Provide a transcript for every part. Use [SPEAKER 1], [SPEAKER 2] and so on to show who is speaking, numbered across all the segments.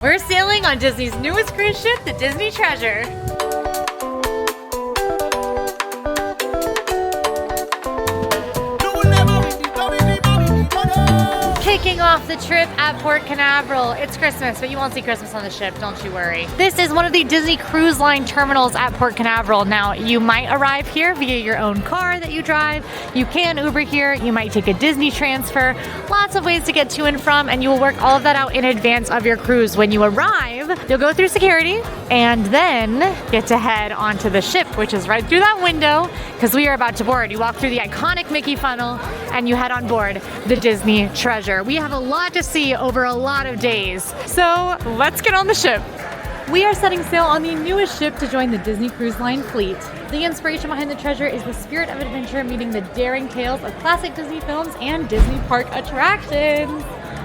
[SPEAKER 1] We're sailing on Disney's newest cruise ship, the Disney Treasure. Kicking off the trip at Port Canaveral. It's Christmas, but you won't see Christmas on the ship, don't you worry. This is one of the Disney Cruise Line terminals at Port Canaveral. Now, you might arrive here via your own car that you drive. You can Uber here. You might take a Disney transfer. Lots of ways to get to and from, and you will work all of that out in advance of your cruise. When you arrive, you'll go through security and then get to head onto the ship, which is right through that window, because we are about to board. You walk through the iconic Mickey funnel and you head on board the Disney Treasure. We have a lot to see over a lot of days, so let's get on the ship. We are setting sail on the newest ship to join the Disney Cruise Line fleet. The inspiration behind the Treasure is the spirit of adventure meeting the daring tales of classic Disney films and Disney park attractions.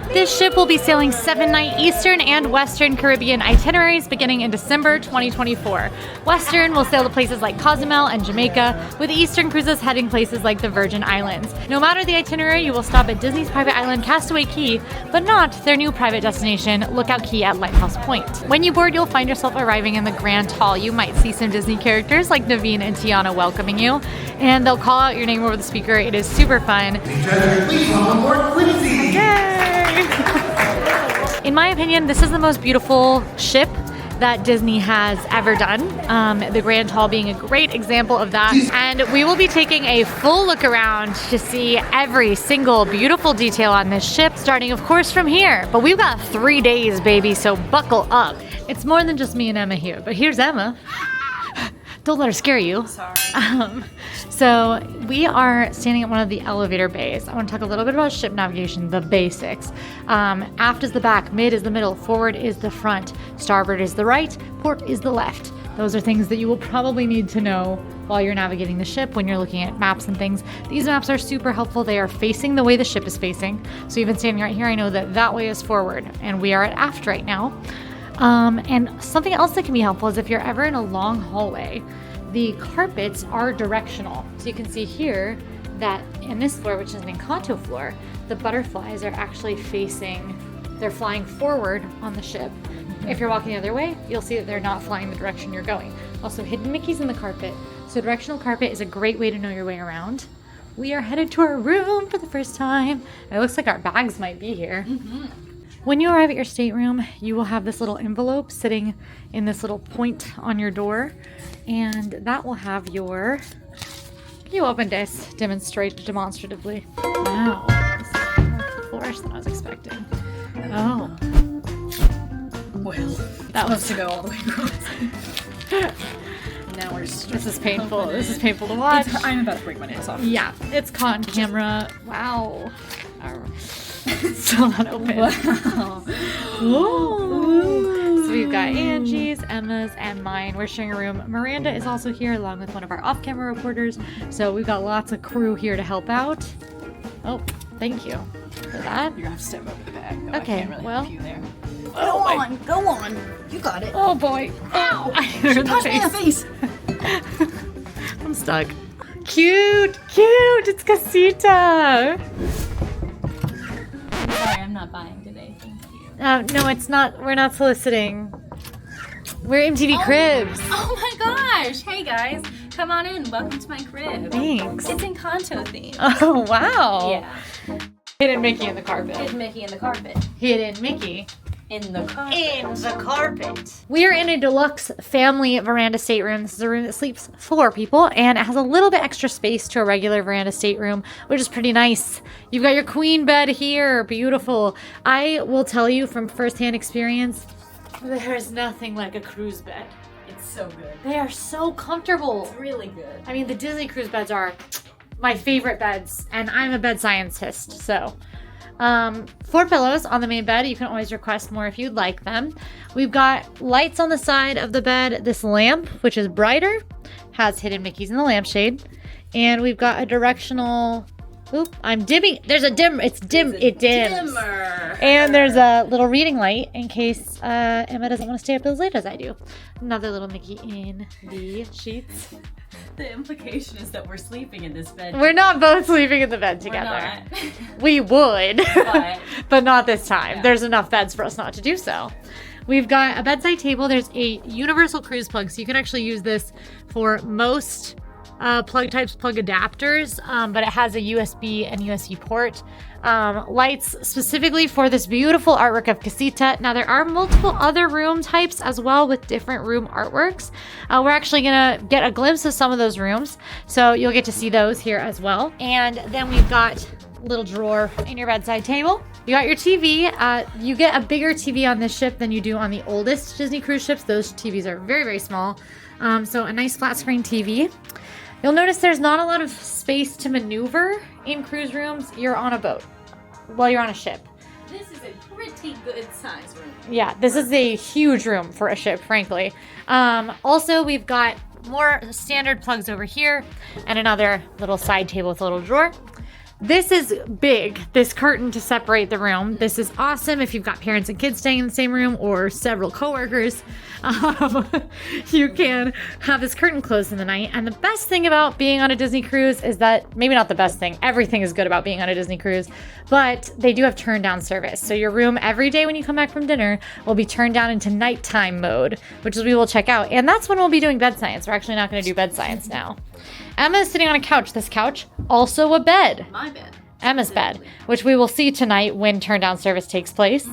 [SPEAKER 1] This ship will be sailing 7-night Eastern and Western Caribbean itineraries beginning in December 2024. Western will sail to places like Cozumel and Jamaica, with Eastern cruises heading places like the Virgin Islands. No matter the itinerary, you will stop at Disney's private island Castaway Cay, but not their new private destination, Lookout Cay at Lighthouse Point. When you board, you'll find yourself arriving in the Grand Hall. You might see some Disney characters like Naveen and Tiana welcoming you, and they'll call out your name over the speaker. It is super fun.
[SPEAKER 2] Please come aboard Quincy!
[SPEAKER 1] Yay! In my opinion, this is the most beautiful ship that Disney has ever done. The Grand Hall being a great example of that. And we will be taking a full look around to see every single beautiful detail on this ship, starting of course from here. But we've got 3 days, baby, so buckle up. It's more than just me and Emma here, but here's Emma. Don't let her scare you.
[SPEAKER 3] Sorry.
[SPEAKER 1] So we are standing at one of the elevator bays. I want to talk a little bit about ship navigation, the basics. Aft is the back, mid is the middle, forward is the front, starboard is the right, port is the left. Those are things that you will probably need to know while you're navigating the ship when you're looking at maps and things. These maps are super helpful. They are facing the way the ship is facing. So even standing right here, I know that that way is forward, and we are at aft right now. And something else that can be helpful is if you're ever in a long hallway, the carpets are directional. So you can see here that in this floor, which is an Encanto floor, the butterflies are actually they're flying forward on the ship. If you're walking the other way, you'll see that they're not flying the direction you're going. Also, hidden Mickeys in the carpet. So directional carpet is a great way to know your way around. We are headed to our room for the first time. It looks like our bags might be here. Mm-hmm. When you arrive at your stateroom, you will have this little envelope sitting in this little point on your door, and that will have your... Can you open this demonstratively? Wow, this is more flourish than I was expecting. Oh.
[SPEAKER 3] Well, that was to go all the way across. Now we're just...
[SPEAKER 1] This is painful. This is painful to watch.
[SPEAKER 3] I'm about to break my nails off.
[SPEAKER 1] Yeah, it's caught on camera. Wow. Still not open.
[SPEAKER 3] Wow.
[SPEAKER 1] Ooh. So we've got Angie's, Emma's, and mine. We're sharing a room. Miranda is also here along with one of our off-camera reporters. So we've got lots of crew here to help out. Oh, thank you for that.
[SPEAKER 3] You're gonna have to step over the bag. No,
[SPEAKER 1] Okay,
[SPEAKER 3] I can't really
[SPEAKER 1] well.
[SPEAKER 3] help you there.
[SPEAKER 4] Go on. You got it.
[SPEAKER 1] Oh boy. Ow! I hit her in the
[SPEAKER 4] Touch me in the face.
[SPEAKER 1] I'm stuck. Cute! It's Casita!
[SPEAKER 4] Sorry, I'm not buying today. Thank you.
[SPEAKER 1] No, it's not. We're not soliciting. We're MTV Cribs.
[SPEAKER 4] Oh my gosh! Hey guys, come on in. Welcome to my crib.
[SPEAKER 1] Thanks.
[SPEAKER 4] It's Encanto themed.
[SPEAKER 1] Oh, wow.
[SPEAKER 4] Yeah.
[SPEAKER 1] Hidden Mickey in the carpet.
[SPEAKER 4] Hidden Mickey in the carpet.
[SPEAKER 1] Hidden Mickey
[SPEAKER 4] In the carpet.
[SPEAKER 1] in the carpet. We are in a deluxe family veranda stateroom. This is a room that sleeps 4 people, and it has a little bit extra space to a regular veranda stateroom, which is pretty nice. You've got your queen bed here. Beautiful. I will tell you from firsthand experience, there's nothing like a cruise bed.
[SPEAKER 4] It's so good.
[SPEAKER 1] They are so comfortable.
[SPEAKER 4] It's really good.
[SPEAKER 1] I mean, the Disney cruise beds are my favorite beds, and I'm a bed scientist, so... 4 pillows on the main bed. You can always request more if you'd like them. We've got lights on the side of the bed. This lamp, which is brighter, has hidden Mickeys in the lampshade. And we've got a directional... Oop, I'm dimming. There's a dim. It's dim. It dims.
[SPEAKER 4] Dimmer.
[SPEAKER 1] And there's a little reading light in case Emma doesn't want to stay up as late as I do. Another little Mickey in the sheets.
[SPEAKER 4] The implication is that we're sleeping in this bed.
[SPEAKER 1] We're not both sleeping in the bed together.
[SPEAKER 4] We're not.
[SPEAKER 1] We would,
[SPEAKER 4] But-
[SPEAKER 1] but not this time.
[SPEAKER 4] Yeah.
[SPEAKER 1] There's enough beds for us not to do so. We've got a bedside table. There's a universal cruise plug, so you can actually use this for most plug types, plug adapters, but it has a USB and USB port. Lights specifically for this beautiful artwork of Casita. Now there are multiple other room types as well with different room artworks. We're actually gonna get a glimpse of some of those rooms, so you'll get to see those here as well. And then we've got a little drawer in your bedside table. You got your TV. You get a bigger TV on this ship than you do on the oldest Disney cruise ships. Those TVs are very, very small. So a nice flat screen TV. You'll notice there's not a lot of space to maneuver in cruise rooms. You're on a boat. Well, you're on a ship.
[SPEAKER 4] This is a pretty good size room.
[SPEAKER 1] Yeah, this is a huge room for a ship, frankly. Also, we've got more standard plugs over here and another little side table with a little drawer. This is big, this curtain to separate the room. This is awesome if you've got parents and kids staying in the same room or several coworkers. You can have this curtain closed in the night. And the best thing about being on a Disney cruise is that, maybe not the best thing, everything is good about being on a Disney cruise, but they do have turn down service. So your room every day when you come back from dinner will be turned down into nighttime mode, which we will check out. And that's when we'll be doing bed science. We're actually not going to do bed science now. Emma is sitting on a couch. This couch, also a bed.
[SPEAKER 4] My bed.
[SPEAKER 1] Emma's bed, which we will see tonight when turn down service takes place.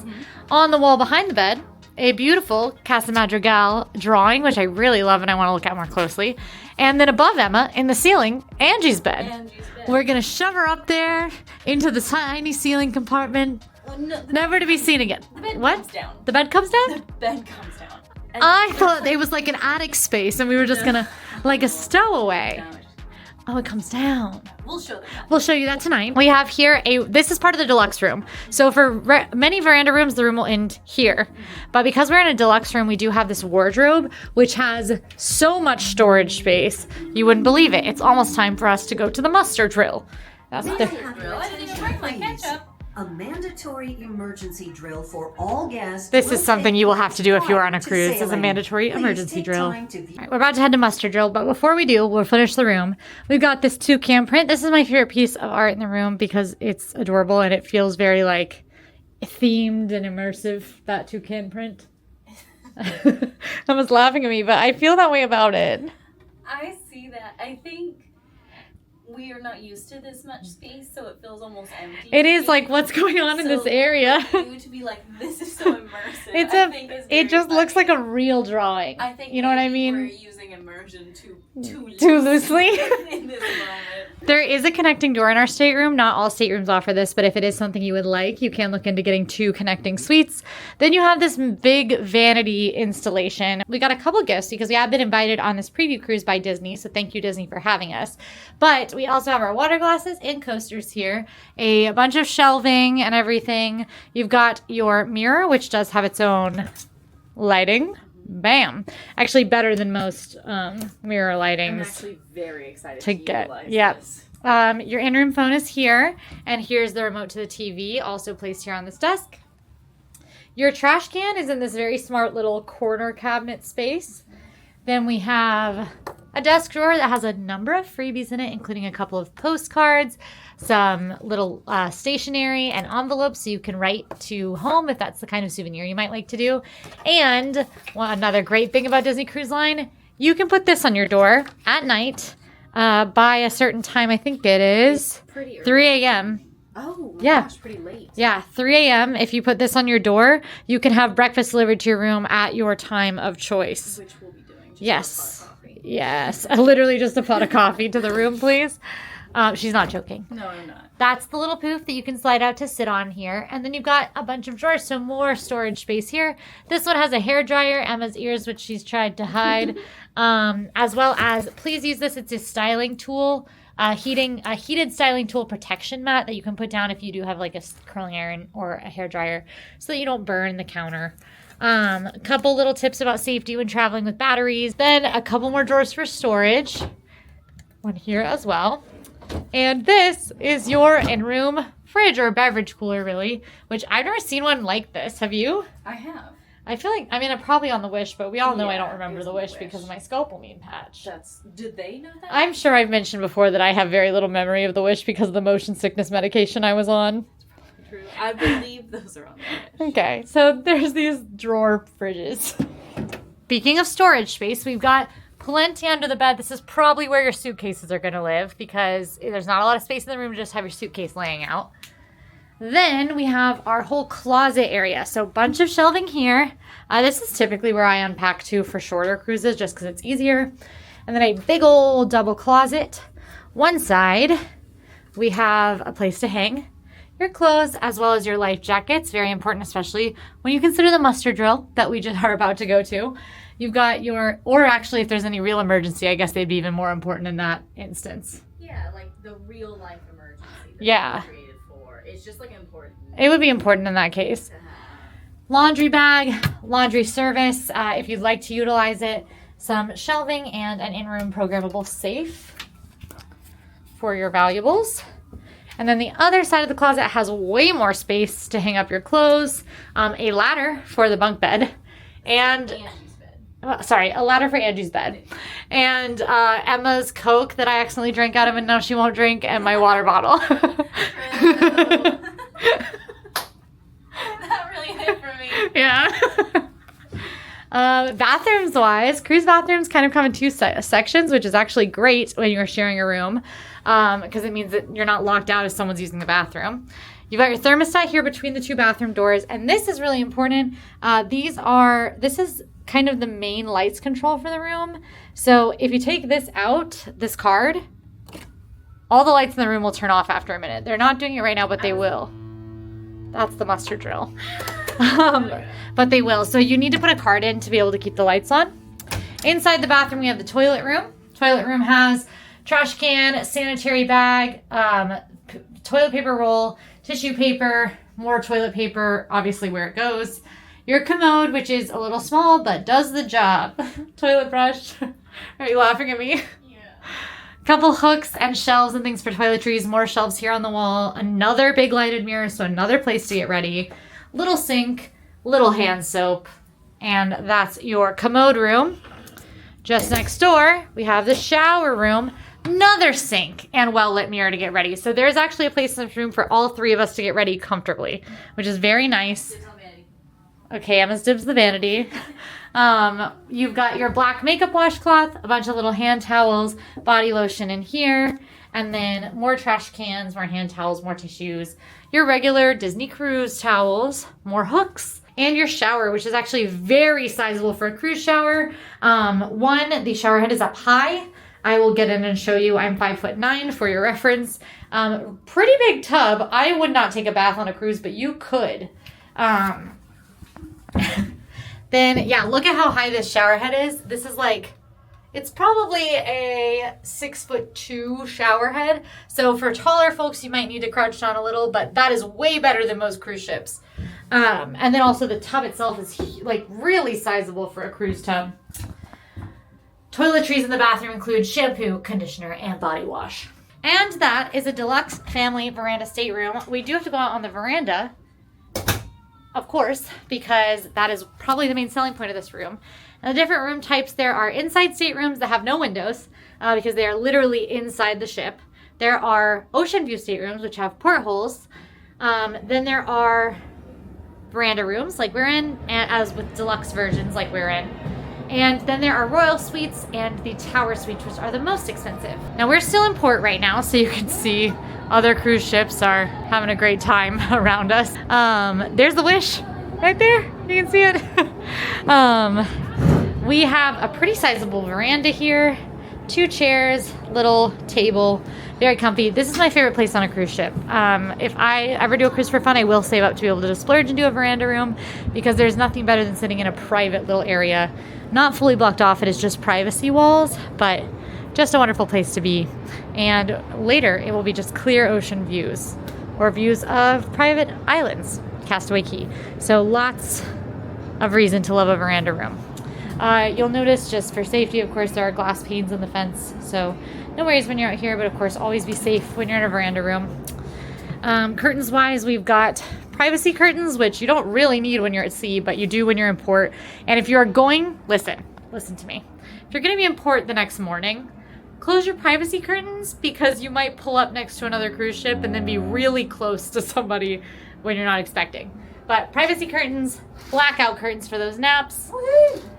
[SPEAKER 1] On the wall behind the bed, a beautiful Casa Madrigal drawing, which I really love and I want to look at more closely. And then above Emma, in the ceiling, Angie's bed. We're going to shove her up there into the tiny ceiling compartment, never to be seen again.
[SPEAKER 4] The bed
[SPEAKER 1] What?
[SPEAKER 4] comes down.
[SPEAKER 1] The bed comes down?
[SPEAKER 4] The bed comes down. And
[SPEAKER 1] I thought it was like an attic space and we were just going to, like a stowaway. Oh, it comes down.
[SPEAKER 4] We'll show them that.
[SPEAKER 1] We'll show you that tonight. We have here this is part of the deluxe room. So for many veranda rooms, the room will end here. But because we're in a deluxe room, we do have this wardrobe, which has so much storage space. You wouldn't believe it. It's almost time for us to go to the muster drill. That's the...
[SPEAKER 4] Drill. I didn't even bring my ketchup.
[SPEAKER 5] A mandatory emergency drill for all guests.
[SPEAKER 1] This is something you will have to do if you are on a cruise, is a mandatory emergency drill. All right, we're about to head to muster drill, but before we do, we'll finish the room. We've got this toucan print. This is my favorite piece of art in the room because it's adorable and it feels very like themed and immersive, that toucan print. Emma's laughing at me, but I feel that way about it.
[SPEAKER 4] I see that. I think we are not used to this much space, so it feels almost empty.
[SPEAKER 1] It is like, what's going on in this area?
[SPEAKER 4] For you to be like, this is so immersive.
[SPEAKER 1] It just looks like a real drawing.
[SPEAKER 4] I think
[SPEAKER 1] you know what I
[SPEAKER 4] maybe
[SPEAKER 1] mean?
[SPEAKER 4] We're using immersion too
[SPEAKER 1] loosely.
[SPEAKER 4] in this moment.
[SPEAKER 1] There is a connecting door in our stateroom. Not all staterooms offer this, but if it is something you would like, you can look into getting 2 connecting suites. Then you have this big vanity installation. We got a couple gifts because we have been invited on this preview cruise by Disney, so thank you, Disney, for having us. But we also have our water glasses and coasters here, a bunch of shelving and everything. You've got your mirror, which does have its own lighting. Bam. Actually better than most mirror lightings.
[SPEAKER 3] I'm actually very excited
[SPEAKER 1] to
[SPEAKER 3] to
[SPEAKER 1] get.
[SPEAKER 3] utilize
[SPEAKER 1] Yep.
[SPEAKER 3] this.
[SPEAKER 1] Your in-room phone is here, and here's the remote to the TV, also placed here on this desk. Your trash can is in this very smart little corner cabinet space. Then we have a desk drawer that has a number of freebies in it, including a couple of postcards, some little stationery and envelopes so you can write to home if that's the kind of souvenir you might like to do. And another great thing about Disney Cruise Line, you can put this on your door at night by a certain time. I think it is
[SPEAKER 3] Pretty early.
[SPEAKER 1] 3 a.m.
[SPEAKER 3] Oh, my
[SPEAKER 1] Yeah.
[SPEAKER 3] gosh, pretty late.
[SPEAKER 1] Yeah, 3 a.m. If you put this on your door, you can have breakfast delivered to your room at your time of choice.
[SPEAKER 3] Which we'll be doing. Just
[SPEAKER 1] Yes.
[SPEAKER 3] a pot of coffee.
[SPEAKER 1] Yes. Literally just a pot of coffee to the room, please. She's not joking.
[SPEAKER 3] No, I'm not.
[SPEAKER 1] That's the little poof that you can slide out to sit on here. And then you've got a bunch of drawers, so more storage space here. This one has a hair dryer, Emma's ears, which she's tried to hide. As well as, please use this. It's a styling tool, a heated styling tool protection mat that you can put down if you do have like a curling iron or a hair dryer so that you don't burn the counter. A couple little tips about safety when traveling with batteries. Then a couple more drawers for storage. One here as well. And this is your in-room fridge or beverage cooler, really, which I've never seen one like this. Have you?
[SPEAKER 3] I have.
[SPEAKER 1] I feel like, I mean, I'm probably on the Wish, but we all know I
[SPEAKER 3] Yeah,
[SPEAKER 1] don't remember
[SPEAKER 3] it's
[SPEAKER 1] the
[SPEAKER 3] on the
[SPEAKER 1] Wish
[SPEAKER 3] Wish.
[SPEAKER 1] because of my scopolamine patch.
[SPEAKER 3] Did they know that?
[SPEAKER 1] I'm sure I've mentioned before that I have very little memory of the Wish because of the motion sickness medication I was on.
[SPEAKER 4] true. I believe those are on the wish.
[SPEAKER 1] Okay, so there's these drawer fridges. Speaking of storage space, we've got plenty under the bed. This is probably where your suitcases are going to live because there's not a lot of space in the room to just have your suitcase laying out. Then we have our whole closet area. So a bunch of shelving here. This is typically where I unpack to for shorter cruises just because it's easier. And then a big old double closet. One side, we have a place to hang your clothes as well as your life jackets. Very important, especially when you consider the muster drill that we just are about to go to. You've got your, or actually if there's any real emergency, I guess they'd be even more important in that instance.
[SPEAKER 4] Yeah, like the real life emergency. That
[SPEAKER 1] Yeah.
[SPEAKER 4] they're created for. It's just like important.
[SPEAKER 1] It would be important in that case.
[SPEAKER 4] to have.
[SPEAKER 1] Laundry bag, laundry service, if you'd like to utilize it, some shelving, and an in-room programmable safe for your valuables. And then the other side of the closet has way more space to hang up your clothes, a ladder for the bunk bed, and
[SPEAKER 4] Angie's bed.
[SPEAKER 1] a ladder for Angie's bed, and Emma's Coke that I accidentally drank out of and now she won't drink, and my water bottle.
[SPEAKER 4] That really hit for me.
[SPEAKER 1] Yeah. Bathrooms wise, cruise bathrooms kind of come in two sections, which is actually great when you're sharing a room because it means that you're not locked out if someone's using the bathroom. You've got your thermostat here between the two bathroom doors, and this is really important. This is kind of the main lights control for the room. So if you take this out, this card, all the lights in the room will turn off after a minute. They're not doing it right now, but they will. That's the muster drill. But they will. So you need to put a card in to be able to keep the lights on. Inside the bathroom, we have the toilet room. Toilet room has trash can, sanitary bag, toilet paper roll, tissue paper, more toilet paper, obviously where it goes. Your commode, which is a little small, but does the job. Toilet brush. Are you laughing at me?
[SPEAKER 4] Yeah.
[SPEAKER 1] Couple hooks and shelves and things for toiletries. More shelves here on the wall. Another big lighted mirror, so another place to get ready. Little sink, little hand soap, and that's your commode room. Just next door, we have the shower room, another sink, and well-lit mirror to get ready. So there's actually a place in this room for all three of us to get ready comfortably, which is very nice. Okay, Emma's dibs the vanity. You've got your black makeup washcloth, a bunch of little hand towels, body lotion in here, and then more trash cans, more hand towels, more tissues, your regular Disney cruise towels, more hooks, and your shower, which is actually very sizable for a cruise shower. The shower head is up high. I will get in and show you. I'm 5'9" for your reference. Pretty big tub. I would not take a bath on a cruise, but you could. Then, yeah, look at how high this shower head is. This is like, it's probably a 6'2" shower head. So for taller folks, you might need to crouch down a little, but that is way better than most cruise ships. And then also the tub itself is like really sizable for a cruise tub. Toiletries in the bathroom include shampoo, conditioner, and body wash. And that is a deluxe family veranda stateroom. We do have to go out on the veranda, of course, because that is probably the main selling point of this room. And the different room types, there are inside staterooms that have no windows because they are literally inside the ship. There are ocean view staterooms, which have portholes. Then there are veranda rooms like we're in, and as with deluxe versions like we're in. And then there are royal suites and the tower suites, which are the most expensive. Now we're still in port right now, so you can see other cruise ships are having a great time around us. There's the Wish right there. You can see it. We have a pretty sizable veranda here, 2 chairs, little table, very comfy. This is my favorite place on a cruise ship. If I ever do a cruise for fun, I will save up to be able to splurge and do a veranda room because there's nothing better than sitting in a private little area. Not fully blocked off, it is just privacy walls, but just a wonderful place to be. And later, it will be just clear ocean views or views of private islands, Castaway Cay. So lots of reason to love a veranda room. You'll notice, just for safety, of course, there are glass panes in the fence. So no worries when you're out here, but of course, always be safe when you're in a veranda room. Curtains-wise, we've got privacy curtains, which you don't really need when you're at sea, but you do when you're in port. And if you're going, listen to me. If you're going to be in port the next morning, close your privacy curtains because you might pull up next to another cruise ship and then be really close to somebody when you're not expecting. But privacy curtains, blackout curtains for those naps.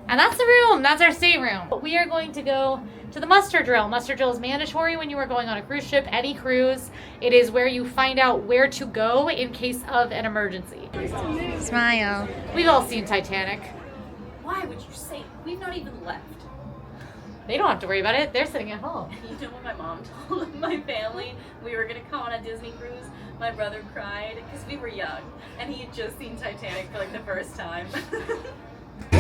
[SPEAKER 1] And that's the room. That's our stateroom. We are going to go to the muster drill. Muster drill is mandatory when you are going on a cruise ship, any cruise. It is where you find out where to go in case of an emergency. Smile. We've all seen Titanic.
[SPEAKER 4] Why would you say? We've not even left.
[SPEAKER 1] They don't have to worry about it. They're sitting at home.
[SPEAKER 4] You know what my mom told my family? We were going to come on a Disney cruise. My brother cried because we were young and he had just seen Titanic for like the first time.
[SPEAKER 2] Hey,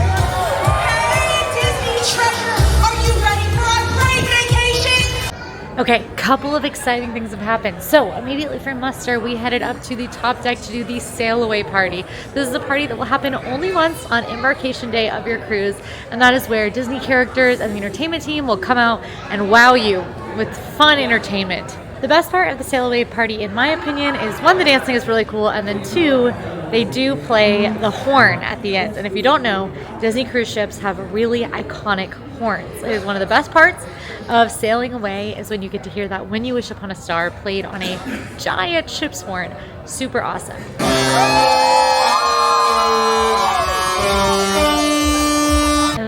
[SPEAKER 2] Disney treasure! Are you ready for a great vacation?
[SPEAKER 1] Okay, couple of exciting things have happened. So immediately from muster, we headed up to the top deck to do the sailaway party. This is a party that will happen only once on embarkation day of your cruise, and that is where Disney characters and the entertainment team will come out and wow you with fun entertainment. The best part of the sailaway party, in my opinion, is one, the dancing is really cool, and then two, they do play the horn at the end. And if you don't know, Disney cruise ships have really iconic horns. It is one of the best parts of sailing away is when you get to hear that "When You Wish Upon a Star" played on a giant ship's horn. Super awesome.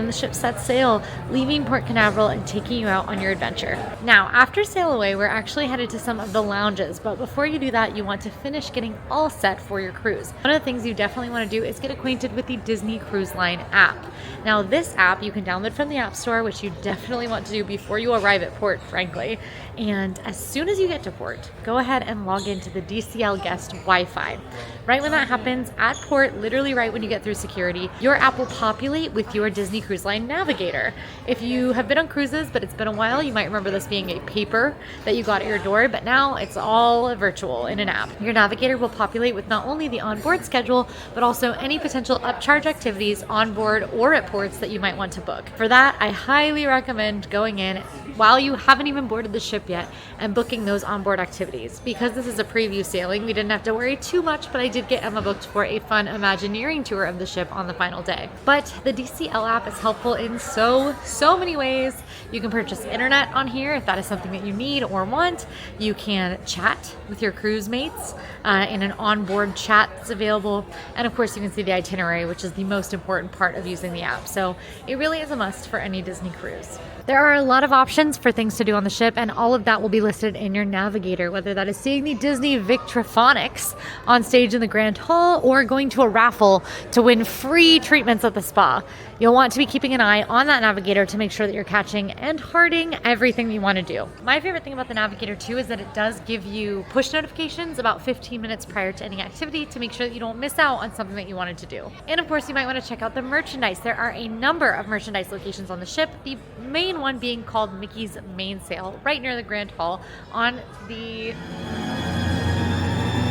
[SPEAKER 1] The ship sets sail, leaving Port Canaveral and taking you out on your adventure. Now, after sail away, we're actually headed to some of the lounges, but before you do that, you want to finish getting all set for your cruise. One of the things you definitely want to do is get acquainted with the Disney Cruise Line app. Now, this app you can download from the App Store, which you definitely want to do before you arrive at port, frankly. And as soon as you get to port, go ahead and log into the DCL guest Wi-Fi. Right when that happens, at port, literally right when you get through security, your app will populate with your Disney Cruise Line navigator. If you have been on cruises, but it's been a while, you might remember this being a paper that you got at your door, but now it's all virtual in an app. Your navigator will populate with not only the onboard schedule, but also any potential upcharge activities on board or at ports that you might want to book. For that, I highly recommend going in while you haven't even boarded the ship yet and booking those onboard activities. Because this is a preview sailing, we didn't have to worry too much, but I did get Emma booked for a fun Imagineering tour of the ship on the final day. But the DCL app is helpful in so many ways. You can purchase internet on here if that is something that you need or want. You can chat with your cruise mates in an onboard chat that's available. And of course, you can see the itinerary, which is the most important part of using the app. So it really is a must for any Disney cruise. There are a lot of options for things to do on the ship, and all of that will be listed in your navigator, whether that is seeing the Disney Victrophonics on stage in the Grand Hall or going to a raffle to win free treatments at the spa. You'll want to be keeping an eye on that navigator to make sure that you're catching and hearting everything you want to do. My favorite thing about the navigator too is that it does give you push notifications about 15 minutes prior to any activity to make sure that you don't miss out on something that you wanted to do. And of course, you might want to check out the merchandise. There are a number of merchandise locations on the ship, the main one being called Mickey's Mainsail, right near the Grand Hall on the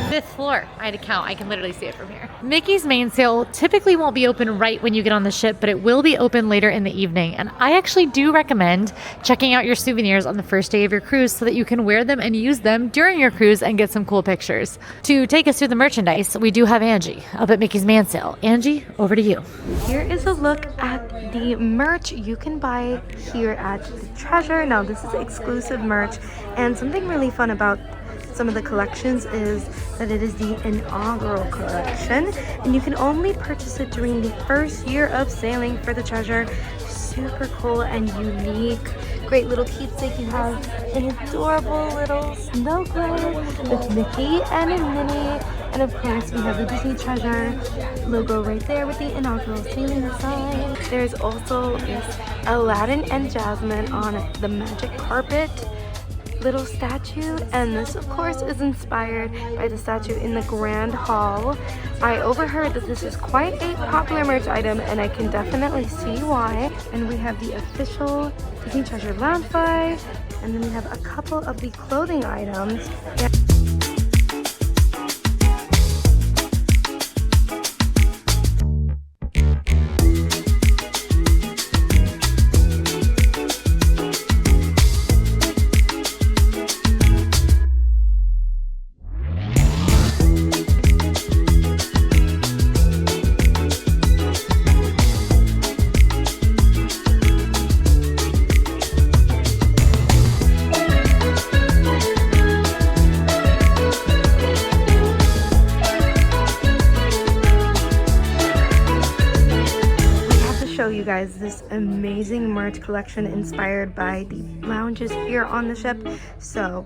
[SPEAKER 1] 5th floor. I had to count. I can literally see it from here. Mickey's Mainsail typically won't be open right when you get on the ship, but it will be open later in the evening. And I actually do recommend checking out your souvenirs on the first day of your cruise so that you can wear them and use them during your cruise and get some cool pictures. To take us through the merchandise, we do have Angie up at Mickey's Mainsail. Angie, over to you.
[SPEAKER 6] Here is a look at the merch you can buy here at the Treasure. Now, this is exclusive merch, and something really fun about some of the collections is that it is the inaugural collection, and you can only purchase it during the first year of sailing for the Treasure. Super cool and unique. Great little keepsake. You have an adorable little snow globe with Mickey and a Minnie, and of course we have the Disney Treasure logo right there with the inaugural sailing sign. There's also this Aladdin and Jasmine on the magic carpet little statue, and this of course is inspired by the statue in the Grand Hall. I overheard that this is quite a popular merch item, and I can definitely see why. And we have the official Disney Treasure lounge vibe, and then we have a couple of the clothing items. show you guys this amazing merch collection inspired by the lounges here on the ship. So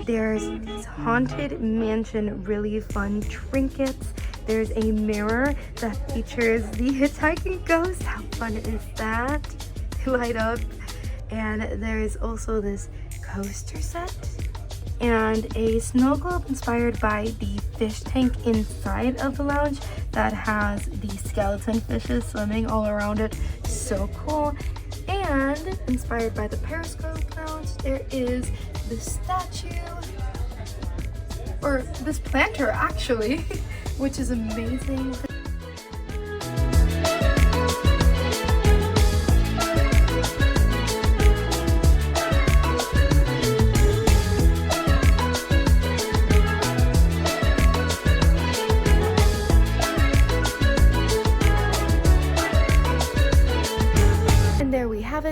[SPEAKER 6] there's these haunted mansion really fun trinkets. There's a mirror that features the hitchhiking ghost. How fun is that? They light up. And there's also this coaster set and a snow globe inspired by the fish tank inside of the lounge that has the skeleton fishes swimming all around it. So cool. And inspired by the periscope lounge, there is the statue, or this planter actually, which is amazing.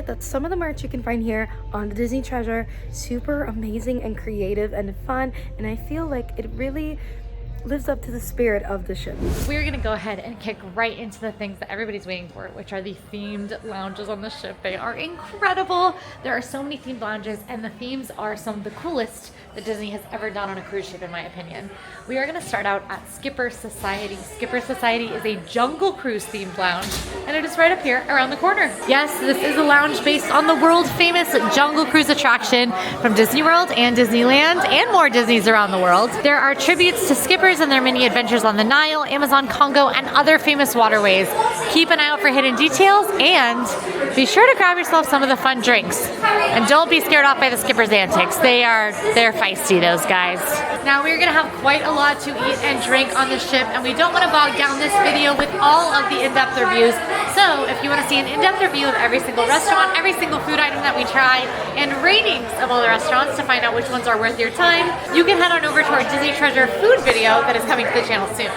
[SPEAKER 6] That's some of the merch you can find here on the Disney Treasure. Super amazing and creative and fun, and I feel like it really lives up to the spirit of the ship.
[SPEAKER 1] We're gonna go ahead and kick right into the things that everybody's waiting for, which are the themed lounges on the ship. They are incredible. There are so many themed lounges, and the themes are some of the coolest that Disney has ever done on a cruise ship, in my opinion. We are gonna start out at Skipper Society. Skipper Society is a Jungle Cruise themed lounge, and it is right up here around the corner. Yes, this is a lounge based on the world famous Jungle Cruise attraction from Disney World and Disneyland and more Disneys around the world. There are tributes to skippers and their many adventures on the Nile, Amazon, Congo, and other famous waterways. Keep an eye out for hidden details, and be sure to grab yourself some of the fun drinks. And don't be scared off by the skipper's antics. They're feisty, those guys. Now we're gonna have quite a lot to eat and drink on the ship, and we don't want to bog down this video with all of the in-depth reviews. So if you want to see an in-depth review of every single restaurant, every single food item that we try, and ratings of all the restaurants to find out which ones are worth your time, you can head on over to our Disney Treasure food video that is coming to the channel soon.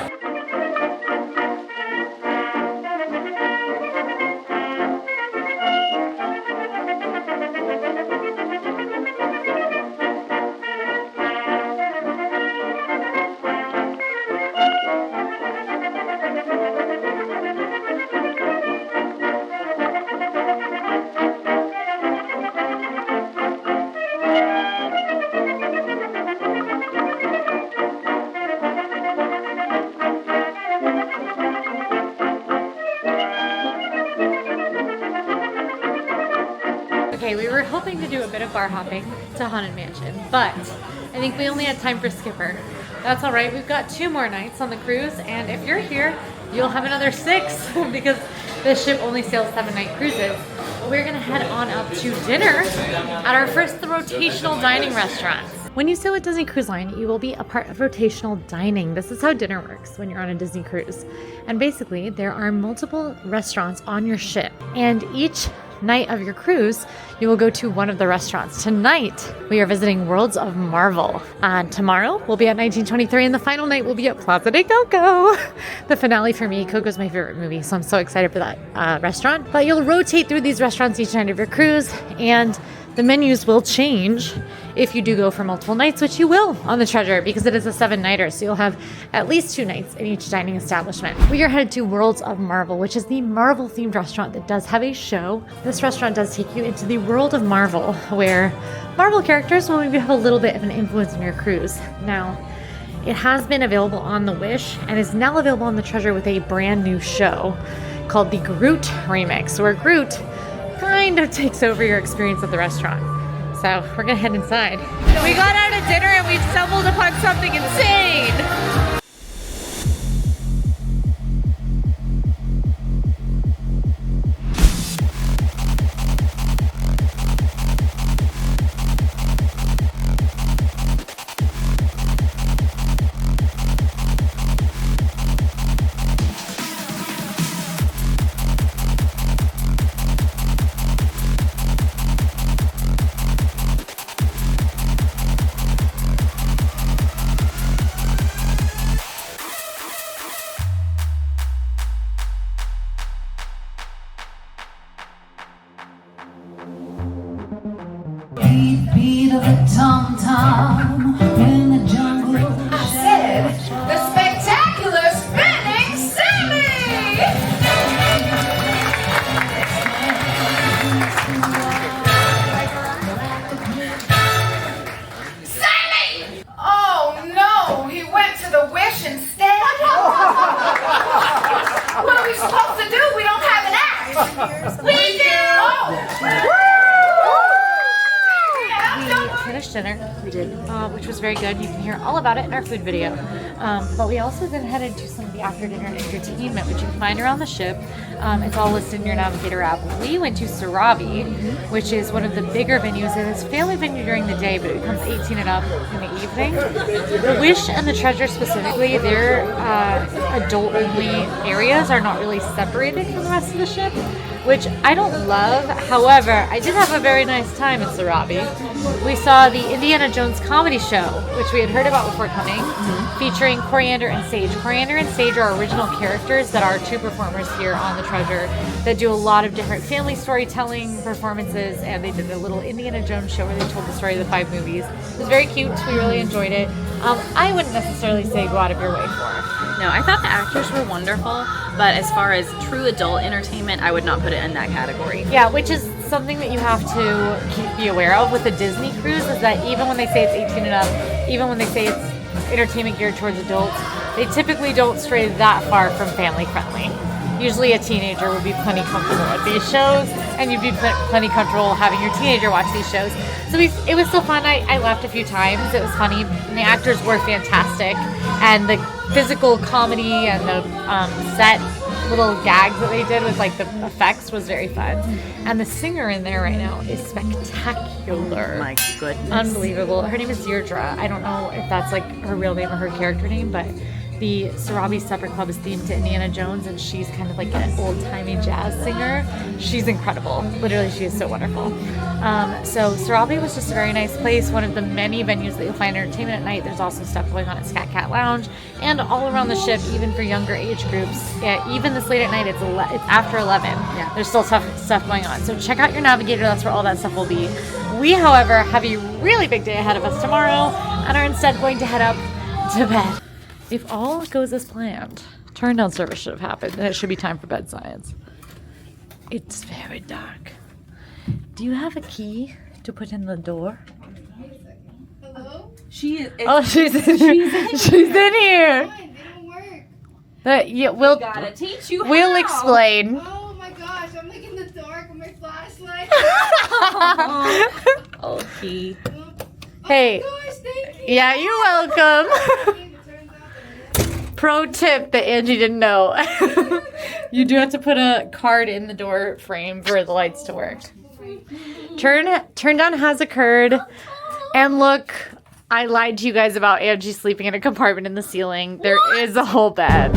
[SPEAKER 1] Okay, we were hoping to do a bit of bar hopping to Haunted Mansion, but I think we only had time for Skipper. That's all right, we've got 2 more nights on the cruise, and if you're here, you'll have another 6 because this ship only sails 7-night cruises. We're gonna head on up to dinner at our first rotational dining restaurant. When you sail a Disney Cruise Line, you will be a part of rotational dining. This is how dinner works when you're on a Disney cruise. And basically, there are multiple restaurants on your ship, and each night of your cruise, you will go to one of the restaurants. Tonight, we are visiting Worlds of Marvel. Tomorrow, we'll be at 1923, and the final night will be at Plaza de Coco. The finale for me, Coco's my favorite movie, so I'm so excited for that restaurant. But you'll rotate through these restaurants each night of your cruise, and the menus will change if you do go for multiple nights, which you will on the Treasure because it is a 7-nighter, so you'll have at least 2 nights in each dining establishment. We are headed to Worlds of Marvel, which is the Marvel-themed restaurant that does have a show. This restaurant does take you into the world of Marvel, where Marvel characters will maybe have a little bit of an influence in your cruise. Now, it has been available on the Wish and is now available on the Treasure with a brand new show called the Groot Remix, where Groot kind of takes over your experience at the restaurant. So we're gonna head inside.
[SPEAKER 3] We got out of dinner and we've stumbled upon something insane.
[SPEAKER 2] Beat of a tom-tom in the jungle. I said the spectacular spinning Sammy!
[SPEAKER 4] We do!
[SPEAKER 1] We finished dinner. We did. Which was very good. You can hear all about it in our food video. But we also then headed to some of the after dinner entertainment, which you can find around the ship. It's all listed in your Navigator app. We went to Sarabi, which is one of the bigger venues. It is a family venue during the day, but it becomes 18 and up in the evening. The Wish and the Treasure specifically, their adult-only areas are not really separated from the rest of the ship, which I don't love. However, I did have a very nice time in Sarabi. We saw the Indiana Jones comedy show, which we had heard about before coming, featuring Coriander and Sage. Coriander and Sage are original characters that are two performers here on the Treasure that do a lot of different family storytelling performances, and they did a little Indiana Jones show where they told the story of the 5 movies. It was very cute. We really enjoyed it. I wouldn't necessarily say go out of your way for it.
[SPEAKER 4] No, I thought the actors were wonderful, but as far as true adult entertainment, I would not put it in that category.
[SPEAKER 1] Yeah, which is something that you have to be aware of with the Disney cruise, is that even when they say it's 18 and up, even when they say it's entertainment geared towards adults, they typically don't stray that far from family friendly. Usually a teenager would be plenty comfortable at these shows, and you'd be plenty comfortable having your teenager watch these shows. So it was still fun. I laughed a few times. It was funny. And the actors were fantastic. And the physical comedy and the set little gags that they did with like the effects was very fun. And the singer in there right now is spectacular.
[SPEAKER 4] My goodness.
[SPEAKER 1] Unbelievable. Her name is Deirdre. I don't know if that's like her real name or her character name, but the Sarabi Supper Club is themed to Indiana Jones, and she's kind of like an old-timey jazz singer. She's incredible. Literally, she is so wonderful. So Sarabi was just a very nice place, one of the many venues that you'll find entertainment at night. There's also stuff going on at Scat Cat Lounge and all around the ship, even for younger age groups. Yeah, even this late at night, it's after 11.
[SPEAKER 4] Yeah.
[SPEAKER 1] There's still stuff going on. So check out your Navigator. That's where all that stuff will be. We, however, have a really big day ahead of us tomorrow and are instead going to head up to bed. If all goes as planned, turn down service should have happened, and it should be time for bed science. It's very dark. Do you have a key to put in the door?
[SPEAKER 7] Hello?
[SPEAKER 4] She is.
[SPEAKER 1] Oh, she's in here.
[SPEAKER 7] Fine, they don't work.
[SPEAKER 1] But yeah, we'll
[SPEAKER 4] Gotta teach you
[SPEAKER 1] we'll
[SPEAKER 4] how.
[SPEAKER 1] explain.
[SPEAKER 7] Oh my gosh, I'm like in the dark with my flashlight.
[SPEAKER 4] Oh, he.
[SPEAKER 1] Hey,
[SPEAKER 7] Oh gosh, thank you.
[SPEAKER 1] yeah, you're welcome.
[SPEAKER 7] It turns out that
[SPEAKER 1] Pro tip that Angie didn't know. You do have to put a card in the door frame for the lights to work. Turn down has occurred. And look, I lied to you guys about Angie sleeping in a compartment in the ceiling. There is a whole bed.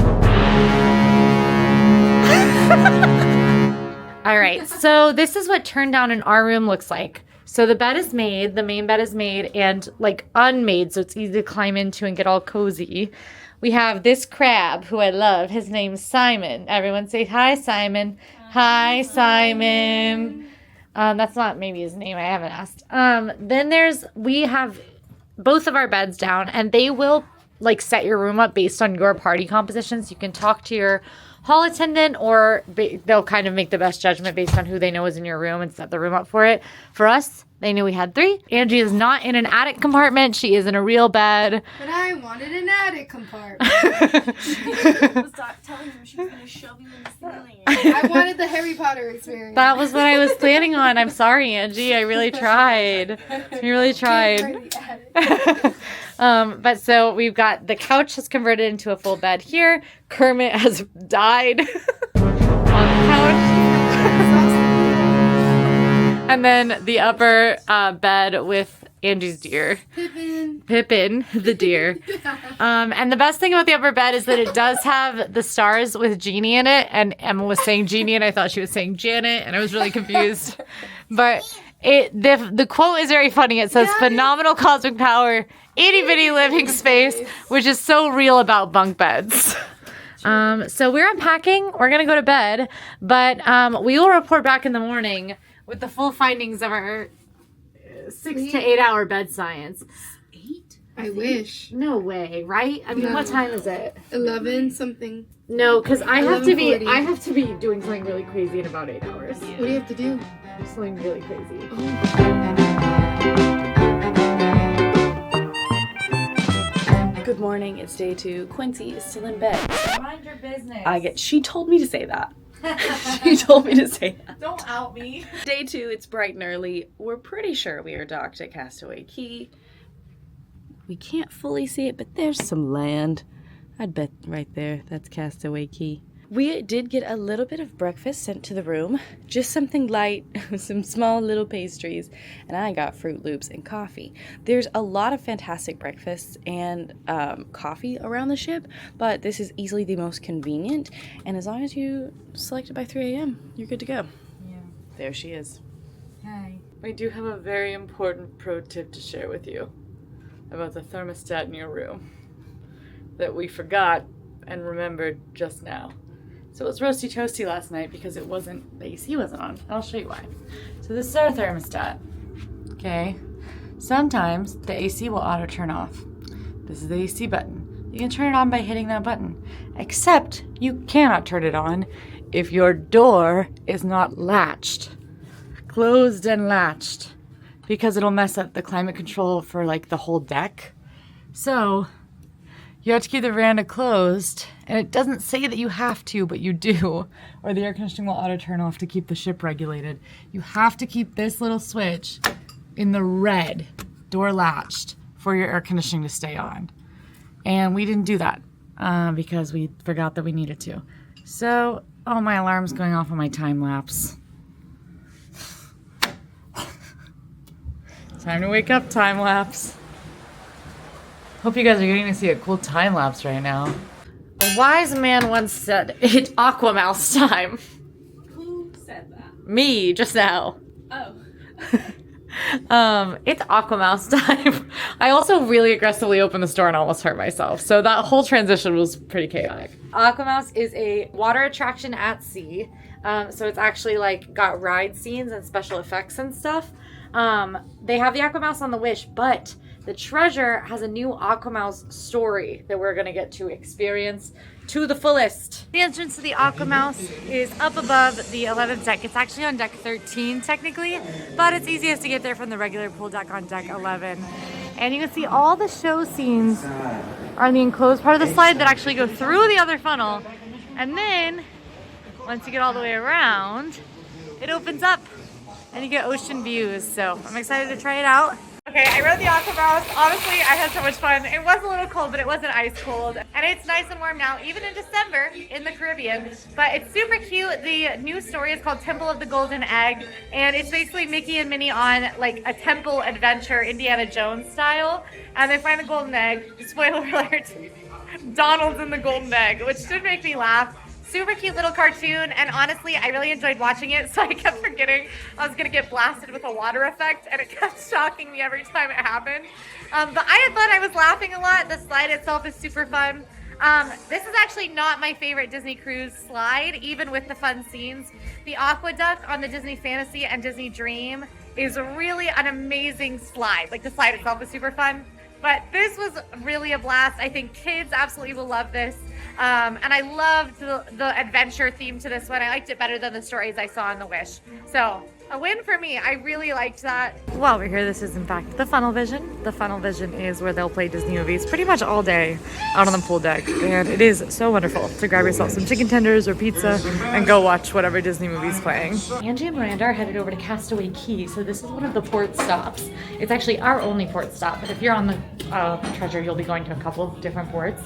[SPEAKER 1] All right, so this is what turn down in our room looks like. So the bed is made, the main bed is made, and like unmade, so it's easy to climb into and get all cozy. We have this crab who I love. His name's Simon. Everyone say hi, Simon. Hi, Simon. That's not maybe his name. I haven't asked. Then we have both of our beds down, and they will like set your room up based on your party compositions. You can talk to your hall attendant, or they'll kind of make the best judgment based on who they know is in your room and set the room up for it. For us, they knew we had 3. Angie is not in an attic compartment. She is in a real bed.
[SPEAKER 7] But I wanted an attic compartment.
[SPEAKER 4] Stop telling him she was gonna shove you in the ceiling.
[SPEAKER 7] I wanted the Harry Potter experience.
[SPEAKER 1] That was what I was planning on. I'm sorry, Angie. I really tried. You really tried. But so we've got the couch has converted into a full bed here. Kermit has died on the couch. And then the upper bed with Angie's deer. Pippin, the deer. And the best thing about the upper bed is that it does have the stars with Genie in it. And Emma was saying Genie, and I thought she was saying Janet, and I was really confused. But the quote is very funny. It says, phenomenal cosmic power, itty bitty living space, which is so real about bunk beds. So we're unpacking. We're going to go to bed. But we will report back in the morning with the full findings of our 6 to 8 hour bed science.
[SPEAKER 7] 8? I wish.
[SPEAKER 1] No way, right? I mean,
[SPEAKER 7] No.
[SPEAKER 1] What time is it?
[SPEAKER 7] 11 something.
[SPEAKER 1] No, because I have to be
[SPEAKER 7] 11:40.
[SPEAKER 1] doing something really crazy in about 8 hours.
[SPEAKER 7] What do you have to do?
[SPEAKER 1] Something really crazy.
[SPEAKER 4] Good morning. It's day 2. Quincy is still in bed.
[SPEAKER 1] Mind your business.
[SPEAKER 4] She told me to say that.
[SPEAKER 3] She told me to say that.
[SPEAKER 4] Don't out me.
[SPEAKER 3] Day 2, it's bright and early. We're pretty sure we are docked at Castaway Cay. We can't fully see it, but there's some land. I'd bet right there, that's Castaway Cay. We did get a little bit of breakfast sent to the room. Just something light, some small little pastries, and I got Fruit Loops and coffee. There's a lot of fantastic breakfasts and coffee around the ship, but this is easily the most convenient, and as long as you select it by 3 a.m., you're good to go.
[SPEAKER 8] Yeah.
[SPEAKER 3] There she is.
[SPEAKER 8] Hi. We do have a very important pro tip to share with you about the thermostat in your room that we forgot and remembered just now. So it was roasty toasty last night because the AC wasn't on. I'll show you why. So this is our thermostat, okay? Sometimes the AC will auto turn off. This is the AC button. You can turn it on by hitting that button, except you cannot turn it on if your door is not latched, closed and latched, because it'll mess up the climate control for like the whole deck. So you have to keep the veranda closed, and it doesn't say that you have to, but you do, or the air conditioning will auto turn off to keep the ship regulated. You have to keep this little switch in the red, door latched, for your air conditioning to stay on. And we didn't do that because we forgot that we needed to. So, oh, my alarm's going off on my time lapse. Time to wake up, time lapse. Hope you guys are getting to see a cool time lapse right now. A wise man once said, "It's AquaMouse time."
[SPEAKER 4] Who said that?
[SPEAKER 8] Me, just now.
[SPEAKER 4] Oh.
[SPEAKER 8] It's AquaMouse time. I also really aggressively opened the store and almost hurt myself. So that whole transition was pretty chaotic. AquaMouse is a water attraction at sea. So it's actually like got ride scenes and special effects and stuff. They have the AquaMouse on the Wish, but the Treasure has a new AquaMouse story that we're gonna get to experience to the fullest. The entrance to the AquaMouse is up above the 11th deck. It's actually on deck 13 technically, but it's easiest to get there from the regular pool deck on deck 11. And you can see all the show scenes are on the enclosed part of the slide that actually go through the other funnel. And then, once you get all the way around, it opens up and you get ocean views. So I'm excited to try it out. Okay, I rode the AquaMouse. Honestly, I had so much fun. It was a little cold, but it wasn't ice cold. And it's nice and warm now, even in December in the Caribbean. But it's super cute. The new story is called Temple of the Golden Egg. And it's basically Mickey and Minnie on like a temple adventure, Indiana Jones style. And they find the golden egg. Spoiler alert, Donald's in the golden egg, which should make me laugh. Super cute little cartoon, and honestly, I really enjoyed watching it, so I kept forgetting I was gonna get blasted with a water effect, and it kept shocking me every time it happened. But I had fun. I was laughing a lot. The slide itself is super fun. This is actually not my favorite Disney cruise slide, even with the fun scenes. The Aqueduct on the Disney Fantasy and Disney Dream is really an amazing slide. Like, the slide itself is super fun, but this was really a blast. I think kids absolutely will love this. And I loved the adventure theme to this one. I liked it better than the stories I saw in the Wish. So a win for me. I really liked that. While we're here, this is in fact the Funnel Vision. The Funnel Vision is where they'll play Disney movies pretty much all day out on the pool deck. And it is so wonderful to grab yourself some chicken tenders or pizza and go watch whatever Disney movie's playing. Angie and Miranda are headed over to Castaway Cay. So this is one of the port stops. It's actually our only port stop. But if you're on the Treasure, you'll be going to a couple of different ports.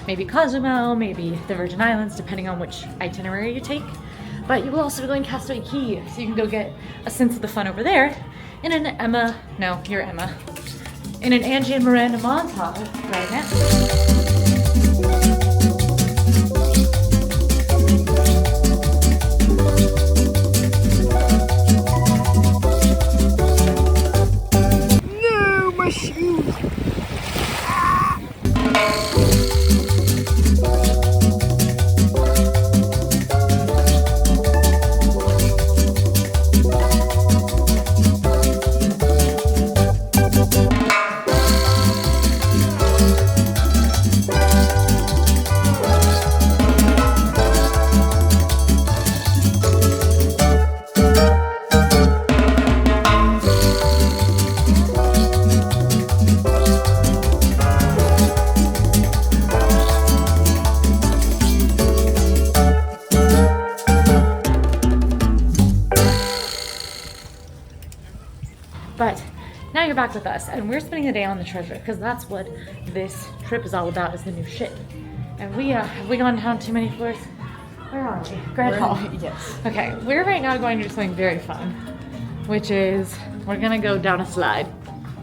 [SPEAKER 8] Maybe Cozumel, maybe the Virgin Islands, depending on which itinerary you take. But you will also be going Castaway Cay, so you can go get a sense of the fun over there in an Emma, no, you're Emma, in an Angie and Miranda montage right now. now you're back with us, and we're spending the day on the treasure because that's what this trip is all about, is the new ship. And have we gone down too many floors? Where are we? Grand Hall.
[SPEAKER 3] Yes.
[SPEAKER 8] Okay, we're right now going to do something very fun, which is we're gonna go down a slide.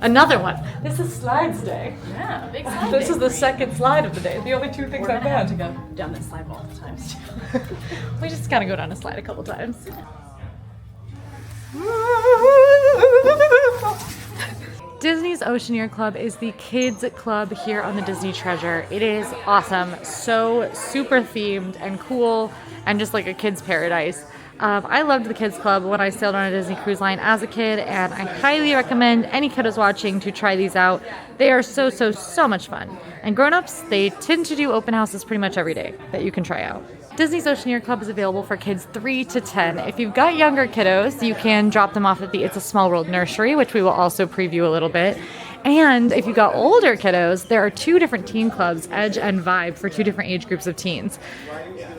[SPEAKER 8] Another one. This is slides day.
[SPEAKER 4] Yeah, big slide.
[SPEAKER 8] This is the second slide of the day. The only two things
[SPEAKER 4] We're
[SPEAKER 8] I've
[SPEAKER 4] gonna have
[SPEAKER 8] had.
[SPEAKER 4] to go down this slide multiple times too.
[SPEAKER 8] We just gotta go down a slide a couple times. Disney's Oceaneer Club is the kids club here on the Disney Treasure. It is awesome, so super themed and cool, and just like a kid's paradise. I loved the kids club when I sailed on a Disney cruise line as a kid, and I highly recommend any kiddos watching to try these out. They are so much fun. And grown-ups, they tend to do open houses pretty much every day that you can try out. Disney's Oceaneer Club is available for kids 3 to 10. If you've got younger kiddos, you can drop them off at the It's a Small World nursery, which we will also preview a little bit. And if you've got older kiddos, there are 2 different teen clubs, Edge and Vibe, for 2 different age groups of teens.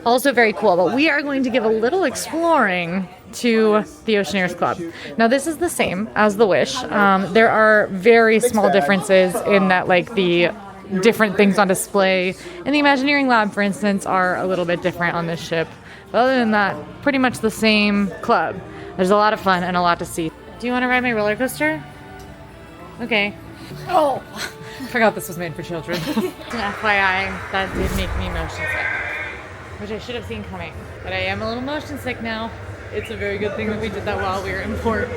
[SPEAKER 8] Also very cool, but we are going to give a little exploring to the Oceaneers Club. Now this is the same as the Wish. There are very small differences in that, like, the different things on display in the Imagineering Lab, for instance, are a little bit different on this ship. But other than that, pretty much the same club. There's a lot of fun and a lot to see. Do you want to ride my roller coaster? Okay. Oh! Forgot this was made for children. FYI, that did make me motion sick, which I should have seen coming. But I am a little motion sick now. It's a very good thing that we did that while we were in port.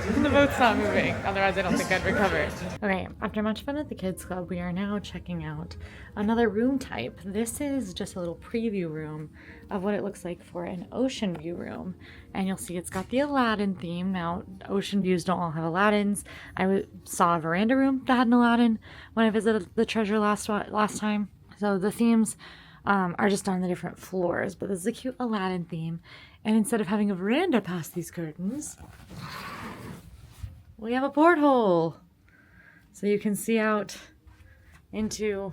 [SPEAKER 8] The boat's not moving, otherwise I don't think I'd recover. Okay, after much fun at the kids club, we are now checking out another room type. This is just a little preview room of what it looks like for an ocean view room. And you'll see it's got the Aladdin theme. Now, ocean views don't all have Aladdins. I saw a veranda room that had an Aladdin when I visited the treasure last time. So the themes are just on the different floors, but this is a cute Aladdin theme. And instead of having a veranda past these curtains, we have a porthole. So you can see out into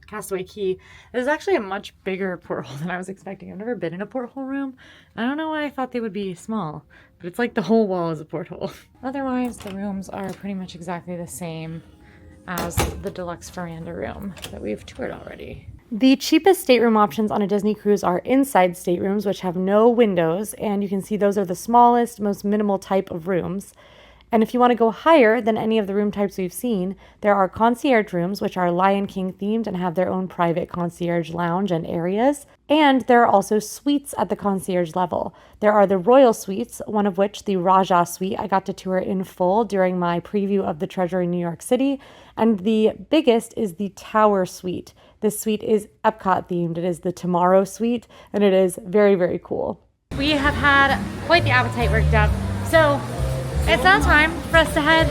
[SPEAKER 8] Castaway Cay. This is actually a much bigger porthole than I was expecting. I've never been in a porthole room. I don't know why I thought they would be small, but it's like the whole wall is a porthole. Otherwise, the rooms are pretty much exactly the same as the deluxe veranda room that we've toured already. The cheapest stateroom options on a Disney cruise are inside staterooms, which have no windows, and you can see those are the smallest, most minimal type of rooms. And if you want to go higher than any of the room types we've seen, there are concierge rooms, which are Lion King themed and have their own private concierge lounge and areas. And there are also suites at the concierge level. There are the Royal Suites, one of which, the Raja Suite, I got to tour in full during my preview of the treasure in New York City. And the biggest is the Tower Suite. This suite is Epcot themed. It is the Tomorrow Suite, and it is very, very cool. We have had quite the appetite worked up. So it's now time for us to head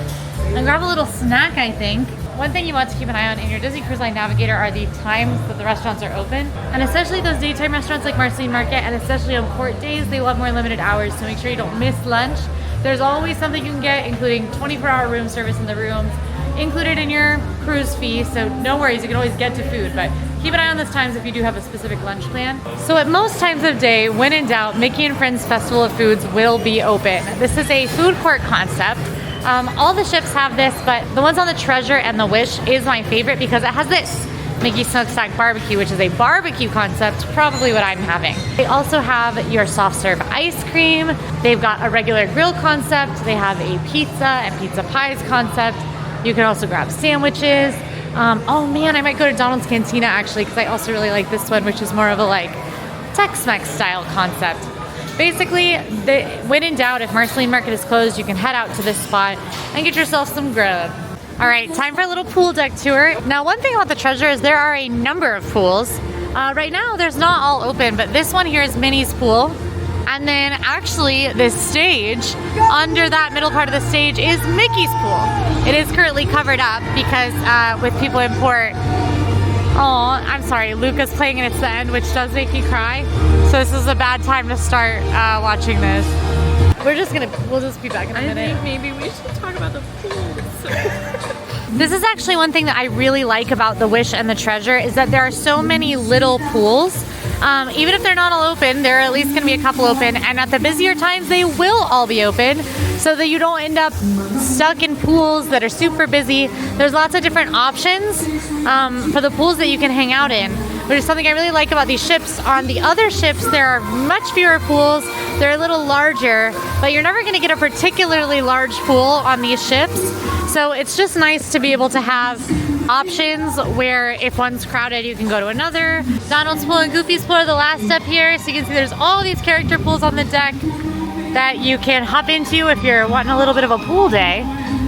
[SPEAKER 8] and grab a little snack, I think. One thing you want to keep an eye on in your Disney Cruise Line Navigator are the times that the restaurants are open. And especially those daytime restaurants like Marceline Market, and especially on port days, they will have more limited hours, so make sure you don't miss lunch. There's always something you can get, including 24-hour room service in the rooms, included in your cruise fee, so no worries, you can always get to food, but keep an eye on those times if you do have a specific lunch plan. So at most times of day, when in doubt, Mickey and Friends Festival of Foods will be open. This is a food court concept. All the ships have this, but the ones on the Treasure and the Wish is my favorite because it has this Mickey Smokestack Barbecue, which is a barbecue concept, probably what I'm having. They also have your soft serve ice cream. They've got a regular grill concept. They have a pizza and pizza pies concept. You can also grab sandwiches. Oh man, I might go to Donald's Cantina actually, because I also really like this one, which is more of a like Tex-Mex style concept. Basically, when in doubt, if Marceline Market is closed, you can head out to this spot and get yourself some grub. All right, time for a little pool deck tour. Now, one thing about the Treasure is there are a number of pools. Right now, there's not all open, but this one here is Minnie's pool. And then actually this stage, under that middle part of the stage is Mickey's pool. It is currently covered up because with people in port. Oh, I'm sorry, Luca's playing and it's the end, which does make me cry. So this is a bad time to start watching this. We'll just be back in a minute.
[SPEAKER 4] I think maybe we should talk about the pools.
[SPEAKER 1] This is actually one thing that I really like about the Wish and the Treasure is that there are so many little pools Even if they're not all open, there are at least going to be a couple open, and at the busier times they will all be open so that you don't end up stuck in pools that are super busy. There's lots of different options for the pools that you can hang out in, which is something I really like about these ships. On the other ships there are much fewer pools, they're a little larger, but you're never going to get a particularly large pool on these ships. So it's just nice to be able to have options where if one's crowded you can go to another. Donald's pool and Goofy's pool are the last step here, so you can see there's all these character pools on the deck that you can hop into if you're wanting a little bit of a pool day.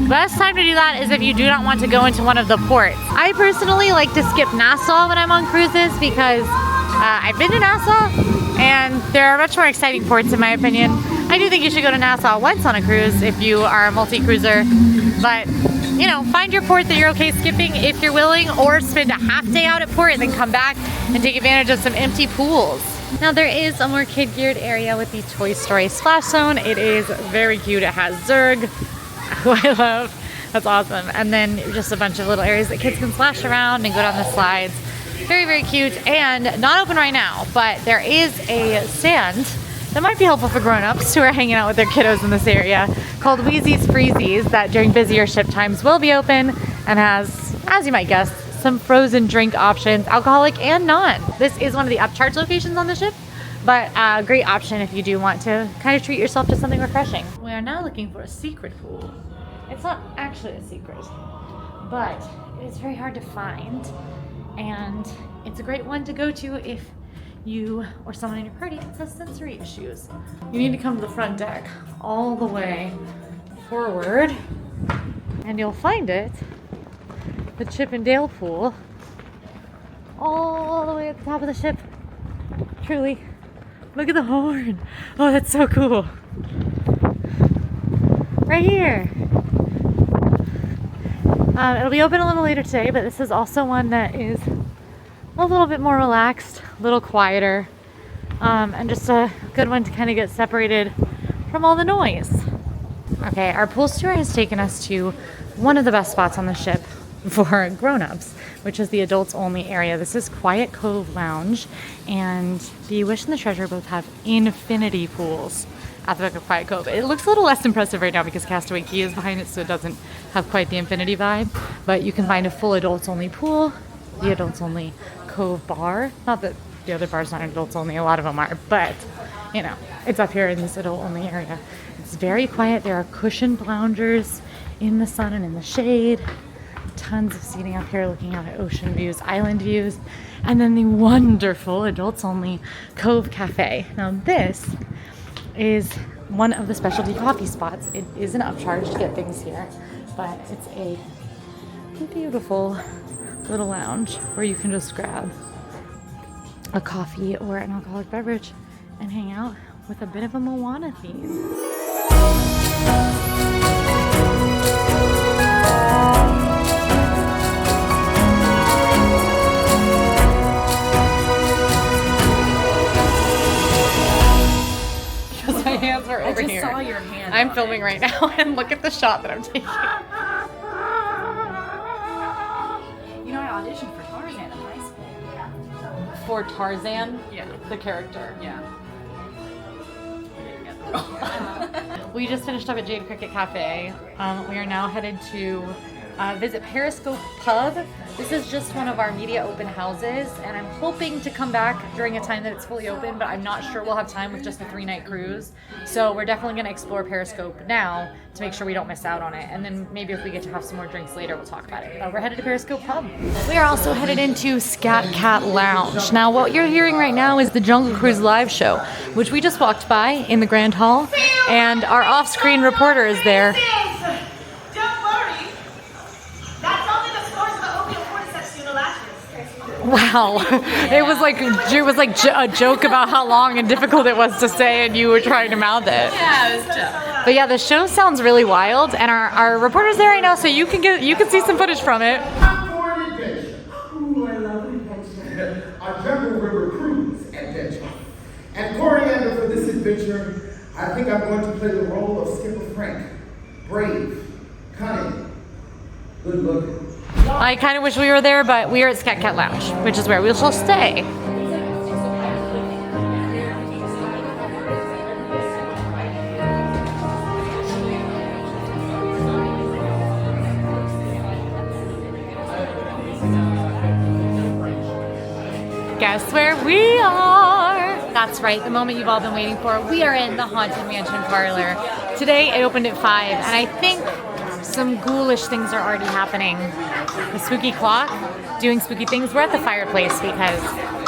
[SPEAKER 1] Best time to do that is if you do not want to go into one of the ports. I personally like to skip Nassau when I'm on cruises because I've been to Nassau and there are much more exciting ports in my opinion. I do think you should go to Nassau once on a cruise if you are a multi-cruiser, but you know, find your port that you're okay skipping if you're willing, or spend a half day out at port and then come back and take advantage of some empty pools. Now there is a more kid-geared area with the Toy Story Splash Zone. It is very cute. It has Zurg, who I love. That's awesome. And then just a bunch of little areas that kids can splash around and go down the slides. Very, very cute, and not open right now, but there is a stand that might be helpful for grown-ups who are hanging out with their kiddos in this area called Wheezy's Freezies that during busier ship times will be open and has, as you might guess, some frozen drink options, alcoholic and non. This is one of the upcharge locations on the ship, but a great option if you do want to kind of treat yourself to something refreshing. We are now looking for a secret pool. It's not actually a secret, but it's very hard to find, and it's a great one to go to if you or someone in your party has sensory issues. You need to come to the front deck all the way forward and you'll find it, the Chip and Dale pool, all the way at the top of the ship. Truly, look at the horn. Oh, that's so cool. Right here. It'll be open a little later today, but this is also one that is a little bit more relaxed, a little quieter, and just a good one to kind of get separated from all the noise. Okay, our pool tour has taken us to one of the best spots on the ship for grown-ups, which is the adults only area. This is Quiet Cove Lounge, and the Wish and the Treasure both have infinity pools at the back of Quiet Cove. It looks a little less impressive right now because Castaway Cay is behind it, so it doesn't have quite the infinity vibe, but you can find a full adults only pool, the adults only Cove bar. Not that the other bars aren't adults only, a lot of them are, but you know, it's up here in this adult only area. It's very quiet. There are cushioned loungers in the sun and in the shade. Tons of seating up here looking out at ocean views, island views, and then the wonderful adults only Cove Cafe. Now this is one of the specialty coffee spots. It is an upcharge to get things here, but it's a beautiful little lounge where you can just grab a coffee or an alcoholic beverage and hang out with a bit of a Moana theme. Because my hands are over here.
[SPEAKER 3] I just saw your hand.
[SPEAKER 1] I'm filming right now, and look at the shot that I'm taking.
[SPEAKER 4] You know, I auditioned for Tarzan in high school.
[SPEAKER 1] For Tarzan?
[SPEAKER 4] Yeah.
[SPEAKER 1] The character.
[SPEAKER 4] Yeah.
[SPEAKER 1] We just finished up at Jade Cricket Cafe. We are now headed to visit Periscope Pub. This is just one of our media open houses, and I'm hoping to come back during a time that it's fully open, but I'm not sure we'll have time with just a 3-night cruise. So we're definitely going to explore Periscope now to make sure we don't miss out on it. And then maybe if we get to have some more drinks later, we'll talk about it. We're headed to Periscope Pub. We are also headed into Scat Cat Lounge. Now, what you're hearing right now is the Jungle Cruise live show, which we just walked by in the Grand Hall, and our off-screen reporter is there. Wow, it was like a joke about how long and difficult it was to say, and you were trying to mouth it.
[SPEAKER 4] Yeah, it was tough.
[SPEAKER 1] But yeah, the show sounds really wild, and our reporter's there right now, so you can see some footage from it.
[SPEAKER 9] Time for an adventure. Ooh, I love adventure. A Jungle River Cruise adventure. And coriander for this adventure, I think I'm going to play the role of Skipper Frank. Brave, cunning, good looking.
[SPEAKER 1] I kind of wish we were there, but we are at Scat Cat Lounge, which is where we shall stay. guess where we are? That's right, the moment you've all been waiting for. We are in the Haunted Mansion parlor. Today it opened at 5, and I think some ghoulish things are already happening. The spooky clock doing spooky things. We're at the fireplace because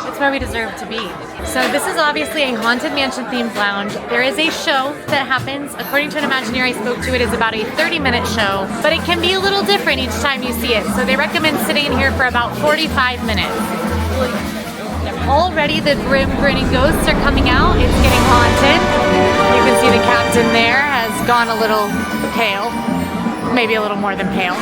[SPEAKER 1] it's where we deserve to be. So this is obviously a Haunted Mansion themed lounge. There is a show that happens. According to an Imagineer I spoke to, it is about a 30-minute show, but it can be a little different each time you see it. So they recommend sitting in here for about 45 minutes. Already the grim grinning ghosts are coming out. It's getting haunted. You can see the captain there has gone a little pale. Maybe a little more than pale.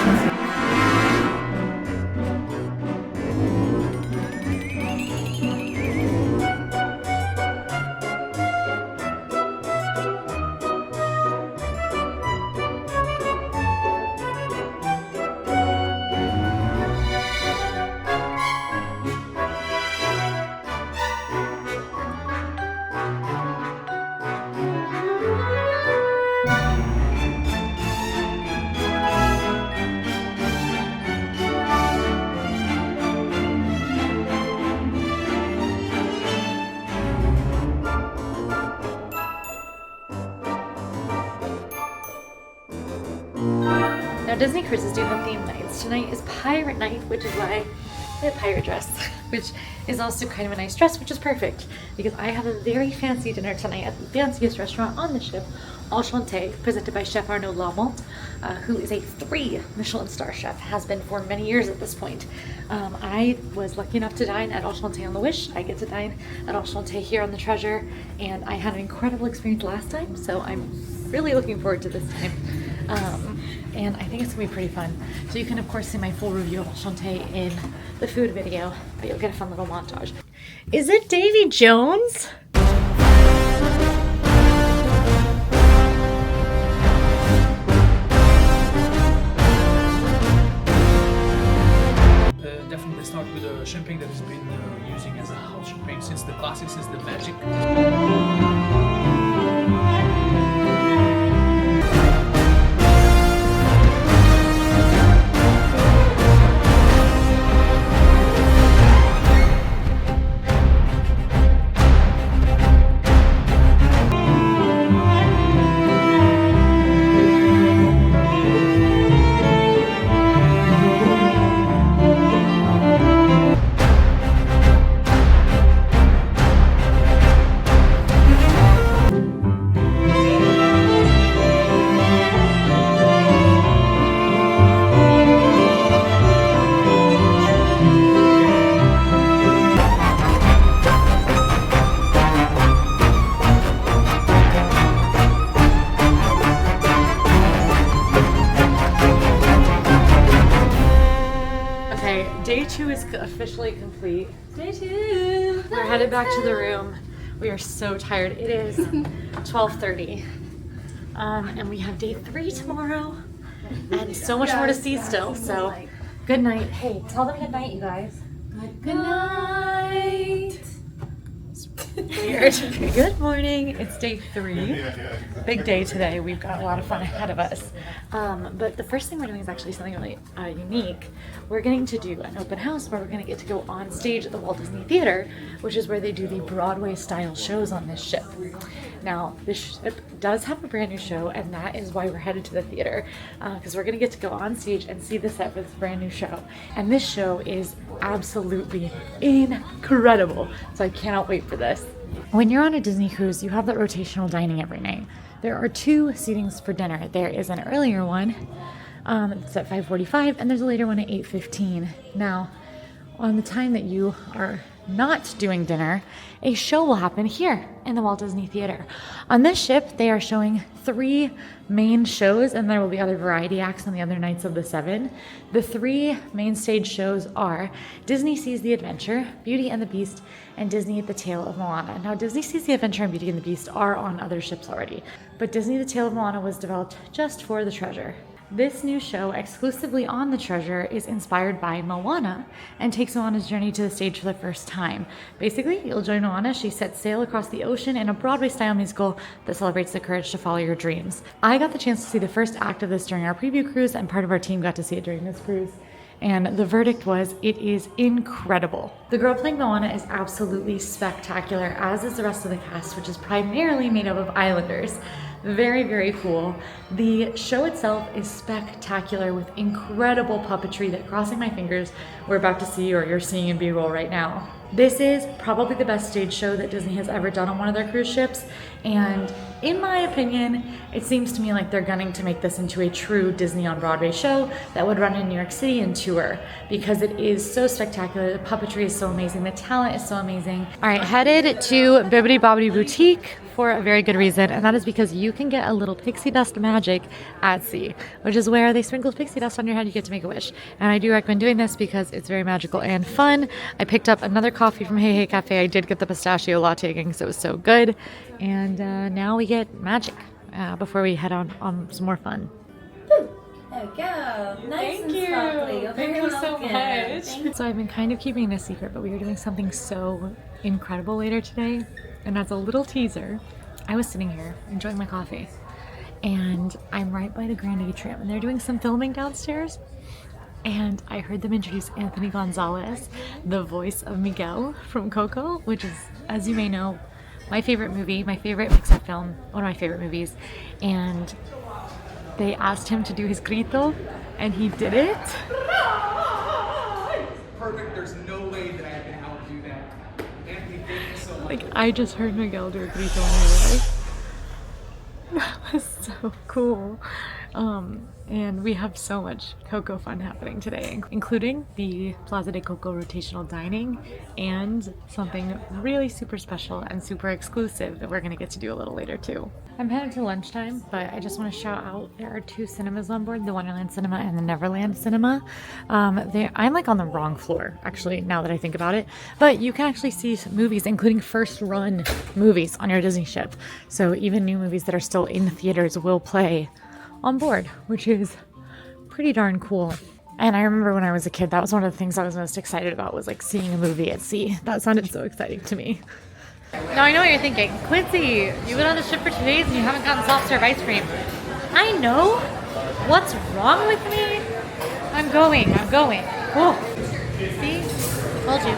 [SPEAKER 1] Now Disney cruises do have theme nights. Tonight is pirate night, which is why I have pirate dress, which is also kind of a nice dress, which is perfect because I have a very fancy dinner tonight at the fanciest restaurant on the ship, AllEars.net, presented by Chef Arnaud Lamont, who is a 3 Michelin star chef, has been for many years at this point. I was lucky enough to dine at AllEars.net on the Wish. I get to dine at AllEars.net here on the Treasure, and I had an incredible experience last time, so I'm really looking forward to this time. And I think it's gonna be pretty fun. So you can of course see my full review of AllEars.net in the food video, but you'll get a fun little montage. Is it Davy Jones?
[SPEAKER 10] Definitely start with a champagne that has been using as a house champagne since the classics is the Magic.
[SPEAKER 1] Day 2 is officially complete. Day 2! We're headed back to the room. We are so tired. It is 12:30. And we have day 3 tomorrow. And so much more to see still. So, good night. Hey, tell them good night, you guys. Good night! Weird. Good morning. It's day 3. Big day today. We've got a lot of fun ahead of us. But the first thing we're doing is actually something really unique. We're getting to do an open house where we're going to get to go on stage at the Walt Disney Theater, which is where they do the Broadway style shows on this ship. Now, this ship does have a brand new show, and that is why we're headed to the theater, because we're going to get to go on stage and see the set for this brand new show. And this show is absolutely incredible. So I cannot wait for this. When you're on a Disney cruise, you have that rotational dining every night. There are 2 seatings for dinner. There is an earlier one, it's at 5:45, and there's a later one at 8:15. Now, on the time that you are not doing dinner, a show will happen here in the Walt Disney Theater. On this ship, they are showing 3 main shows, and there will be other variety acts on the other nights of the 7. The 3 main stage shows are Disney Sees the Adventure, Beauty and the Beast, and Disney The Tale of Moana. Now, Disney Sees the Adventure and Beauty and the Beast are on other ships already, but Disney The Tale of Moana was developed just for the Treasure. This new show, exclusively on the Treasure, is inspired by Moana and takes Moana's journey to the stage for the first time. Basically, you'll join Moana. She sets sail across the ocean in a Broadway-style musical that celebrates the courage to follow your dreams. I got the chance to see the first act of this during our preview cruise, and part of our team got to see it during this cruise.
[SPEAKER 8] and the verdict was it is incredible. The girl playing Moana is absolutely spectacular, as is the rest of the cast, which is primarily made up of islanders. Very, very cool. The show itself is spectacular with incredible puppetry that, crossing my fingers, we're about to see or you're seeing in B-roll right now. This is probably the best stage show that Disney has ever done on one of their cruise ships, and in my opinion, it seems to me like they're gunning to make this into a true Disney on Broadway show that would run in New York City and tour, because it is so spectacular. The puppetry is so amazing. The talent is so amazing. All right, headed to Bibbidi Bobbidi Boutique for a very good reason, and that is because you can get a little pixie dust magic at sea, which is where they sprinkle pixie dust on your head. You get to make a wish, and I do recommend doing this because it's very magical and fun. I picked up another coffee from Hey Hey Cafe. I did get the pistachio latte again because it was so good, and now we get magic before we head on some more fun.
[SPEAKER 4] There we go. Nice and sparkly. You're
[SPEAKER 8] Thank
[SPEAKER 4] very
[SPEAKER 8] you so
[SPEAKER 4] welcome.
[SPEAKER 8] much. So I've been kind of keeping it a secret, but we are doing something so incredible later today. And as a little teaser, I was sitting here enjoying my coffee, and I'm right by the Grand Atrium, and they're doing some filming downstairs. And I heard them introduce Anthony Gonzalez, the voice of Miguel from Coco, which is, as you may know, my favorite movie, my favorite Pixar film, one of my favorite movies. And they asked him to do his grito, and he did it.
[SPEAKER 10] Perfect. There's no way that I can outdo that. Anthony, thank you so much.
[SPEAKER 8] Like, I just heard Miguel do a grito, and I was like, that was so cool. And we have so much Coco fun happening today, including the Plaza de Coco rotational dining and something really super special and super exclusive that we're gonna get to do a little later too. I'm headed to lunchtime, but I just want to shout out there are two cinemas on board, the Wonderland Cinema and the Neverland Cinema. I'm like on the wrong floor, actually, now that I think about it, but you can actually see movies, including first run movies on your Disney ship. So even new movies that are still in the theaters will play on board, which is pretty darn cool. And I remember when I was a kid, that was one of the things I was most excited about, was like seeing a movie at sea. That sounded so exciting to me. Now I know what you're thinking. Quincy, you've been on the ship for 2 days and you haven't gotten soft serve ice cream. I know. What's wrong with me? I'm going. Whoa. See? Told you.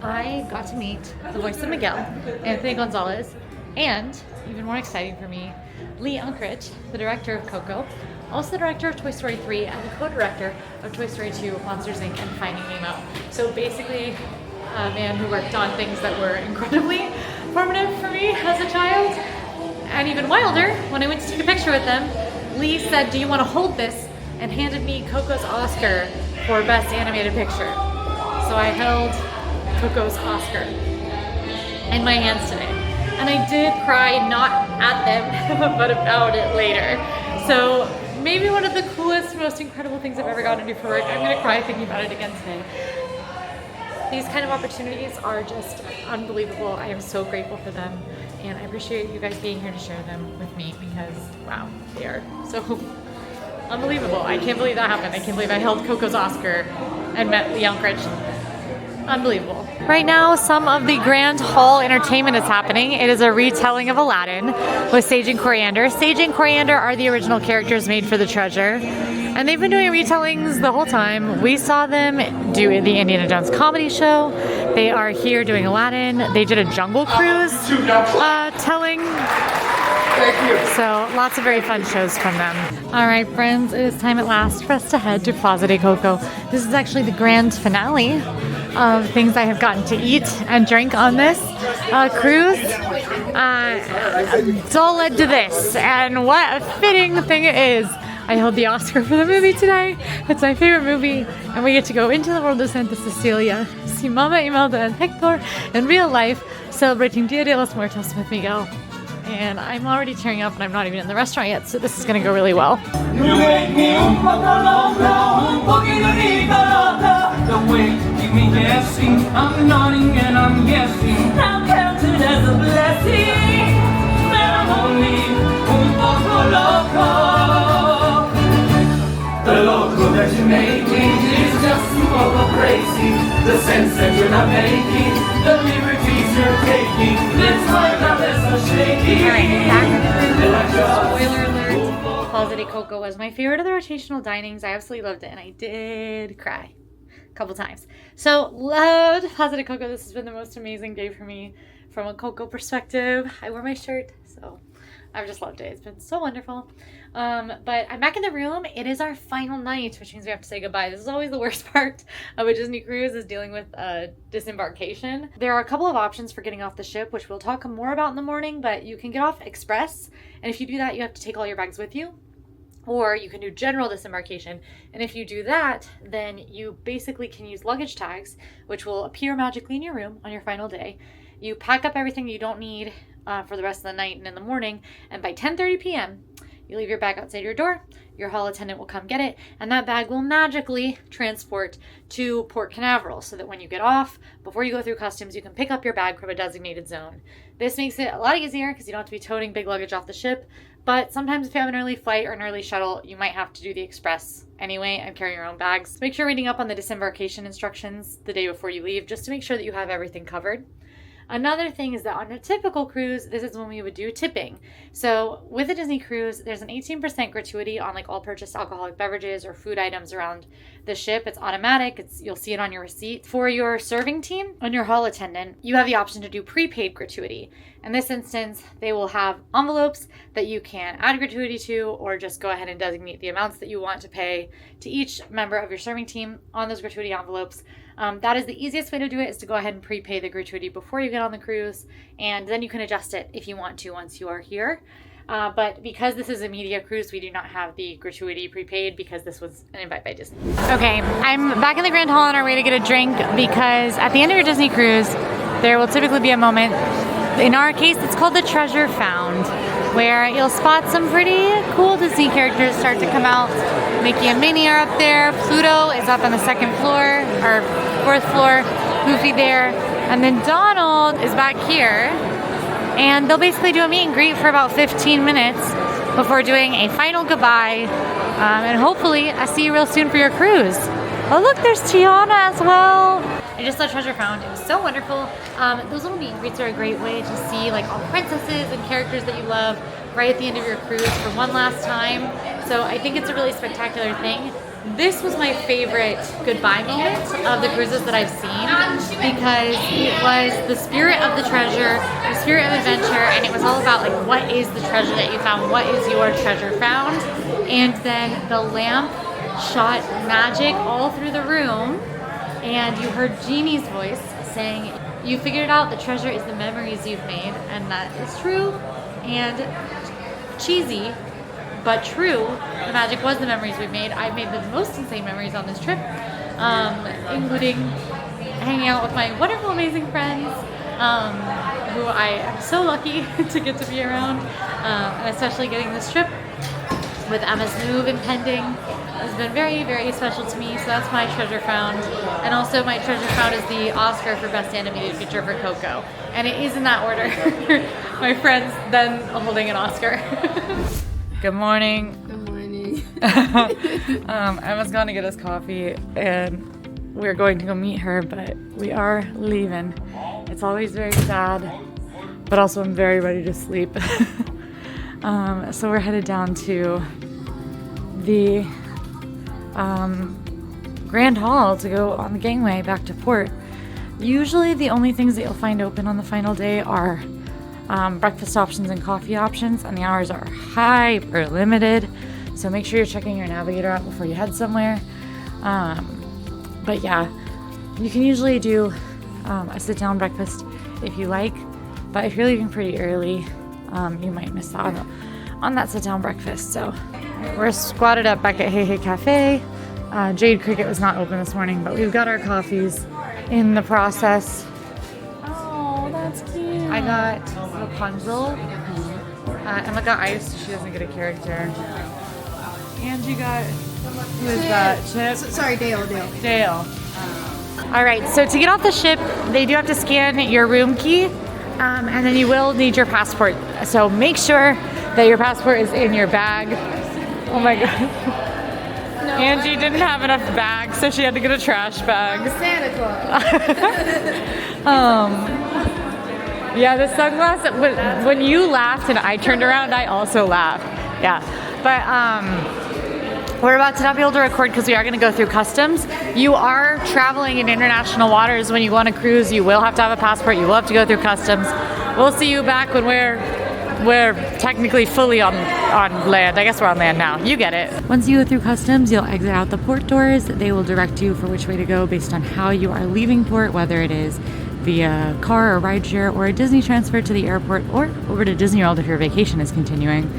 [SPEAKER 8] I got to meet the voice of Miguel, Anthony Gonzalez, and even more exciting for me, Lee Unkrich, the director of Coco, also the director of Toy Story 3 and the co-director of Toy Story 2, Monsters Inc. and Finding Nemo. So basically a man who worked on things that were incredibly formative for me as a child. And even wilder, when I went to take a picture with them, Lee said, "Do you want to hold this?" and handed me Coco's Oscar for Best Animated Picture. So I held Coco's Oscar in my hands today. And I did cry, not at them, but about it later. So maybe one of the coolest, most incredible things I've ever gotten to do for work. I'm gonna cry thinking about it again today. These kind of opportunities are just unbelievable. I am so grateful for them. And I appreciate you guys being here to share them with me because, wow, they are so unbelievable. I can't believe that happened. I can't believe I held Coco's Oscar and met Lee Unkrich. Unbelievable. Right now, some of the Grand Hall entertainment is happening. It is a retelling of Aladdin with Sage and Coriander. Sage and Coriander are the original characters made for the treasure, and they've been doing retellings the whole time. We saw them do the Indiana Jones comedy show. They are here doing Aladdin. They did a Jungle Cruise telling. So lots of very fun shows from them. All right, friends, it is time at last for us to head to Plaza de Coco. This is actually the grand finale of things I have gotten to eat and drink on this cruise. It's all led to this, and what a fitting thing it is. I held the Oscar for the movie today. It's my favorite movie, and we get to go into the world of Santa Cecilia, see Mama Imelda and Hector in real life, celebrating Dia de los Muertos with Miguel. And I'm already tearing up, and I'm not even in the restaurant yet, so this is gonna go really well.
[SPEAKER 11] You make me un poquito ricolata. The way you keep me guessing, I'm nodding and I'm guessing. I'm counted as a blessing, but I'm only un poco loco. The loco that you make me is just un poco crazy. The sense that you're not making, the liberties you're taking, this life now that's so shaky.
[SPEAKER 8] Alright, back. Spoiler alert.
[SPEAKER 1] Plaza de Coco was my favorite of the rotational dinings. I absolutely loved it, and I did cry a couple times. So loved Plaza de Coco. This has been the most amazing day for me from a Coco perspective. I wore my shirt, so I've just loved it. It's been so wonderful. But I'm back in the room. It is our final night, which means we have to say goodbye. This is always the worst part of a Disney cruise, is dealing with disembarkation. There are a couple of options for getting off the ship, which we'll talk more about in the morning, but you can get off express. And if you do that, you have to take all your bags with you. Or you can do general disembarkation. And if you do that, then you basically can use luggage tags, which will appear magically in your room on your final day. You pack up everything you don't need for the rest of the night and in the morning. And by 10:30 p.m., you leave your bag outside your door, your hall attendant will come get it, and that bag will magically transport to Port Canaveral so that when you get off, before you go through customs, you can pick up your bag from a designated zone. This makes it a lot easier because you don't have to be toting big luggage off the ship, but sometimes if you have an early flight or an early shuttle, you might have to do the express anyway and carry your own bags. Make sure reading up on the disembarkation instructions the day before you leave, just to make sure that you have everything covered. Another thing is that on a typical cruise, this is when we would do tipping. So with a Disney cruise, there's an 18% gratuity on like all purchased alcoholic beverages or food items around the ship. It's automatic. You'll see it on your receipt. For your serving team and your hall attendant, you have the option to do prepaid gratuity. In this instance, they will have envelopes that you can add gratuity to, or just go ahead and designate the amounts that you want to pay to each member of your serving team on those gratuity envelopes. That is the easiest way to do it, is to go ahead and prepay the gratuity before you get on the cruise, and then you can adjust it if you want to once you are here. But because this is a media cruise, we do not have the gratuity prepaid because this was an invite by Disney. Okay, I'm back in the Grand Hall on our way to get a drink, because at the end of your Disney cruise, there will typically be a moment, in our case it's called the Treasure Found, where you'll spot some pretty cool Disney characters start to come out. Mickey and Minnie are up there, Pluto is up on the second floor, or fourth floor, Goofy there, and then Donald is back here. And they'll basically do a meet and greet for about 15 minutes before doing a final goodbye, and hopefully I see you real soon for your cruise. Oh look, there's Tiana as well. I just saw Treasure Found. It was so wonderful. Those little meet and greets are a great way to see like all princesses and characters that you love right at the end of your cruise for one last time. So I think it's a really spectacular thing. This was my favorite goodbye moment of the cruises that I've seen, because it was the spirit of the treasure, the spirit of adventure, and it was all about like, what is the treasure that you found? What is your treasure found? And then the lamp shot magic all through the room, and you heard Jeannie's voice saying, you figured it out, the treasure is the memories you've made, and that is true and cheesy, but true. The magic was the memories we've made. I've made the most insane memories on this trip, including hanging out with my wonderful, amazing friends, who I am so lucky to get to be around, and especially getting this trip with Emma's move impending has been very, very special to me. So that's my treasure found. And also my treasure found is the Oscar for Best Animated Feature for Coco. And it is in that order. My friends then holding an Oscar. Good morning.
[SPEAKER 7] Good morning.
[SPEAKER 8] Emma's gone to get us coffee, and we're going to go meet her, but we are leaving. It's always very sad, but also I'm very ready to sleep. So we're headed down to the Grand Hall to go on the gangway back to port. Usually the only things that you'll find open on the final day are breakfast options and coffee options, and the hours are hyper limited, so make sure you're checking your navigator out before you head somewhere. But yeah, you can usually do a sit-down breakfast if you like, but if you're leaving pretty early, you might miss out on that sit-down breakfast. So we're squatted up back at Hey Hey Cafe. Jade Cricket was not open this morning, but we've got our coffees in the process. Oh, that's cute. I got Rapunzel. Emma got ice so she doesn't get a character. Angie got, who is that? Chip?
[SPEAKER 7] Sorry, Dale.
[SPEAKER 8] Dale. All right, so to get off the ship, they do have to scan your room key, and then you will need your passport. So make sure that your passport is in your bag. Oh my God.
[SPEAKER 7] No,
[SPEAKER 8] Angie didn't have enough bags, so she had to get a trash bag.
[SPEAKER 7] I'm Santa Claus.
[SPEAKER 8] Yeah, the sunglasses, when you laughed and I turned around, I also laughed. Yeah.
[SPEAKER 1] But we're about to not be able to record because we are going to go through customs. You are traveling in international waters when you go on a cruise. You will have to have a passport. You will have to go through customs. We'll see you back when we're technically fully on land. I guess we're on land now. You get it. Once you go through customs, you'll exit out the port doors. They will direct you for which way to go based on how you are leaving port, whether it is via car or rideshare or a Disney transfer to the airport or over to Disney World if your vacation is continuing.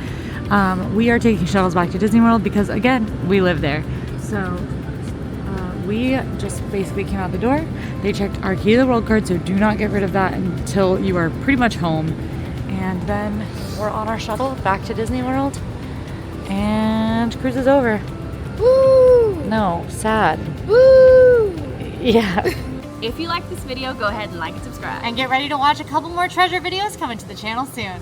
[SPEAKER 1] We are taking shuttles back to Disney World because, again, we live there. So we just basically came out the door. They checked our key to the world card, so do not get rid of that until you are pretty much home. And then we're on our shuttle back to Disney World. And cruise is over. Woo! No, sad. Woo! Yeah.
[SPEAKER 4] If you like this video, go ahead and like and subscribe.
[SPEAKER 1] And get ready to watch a couple more treasure videos coming to the channel soon.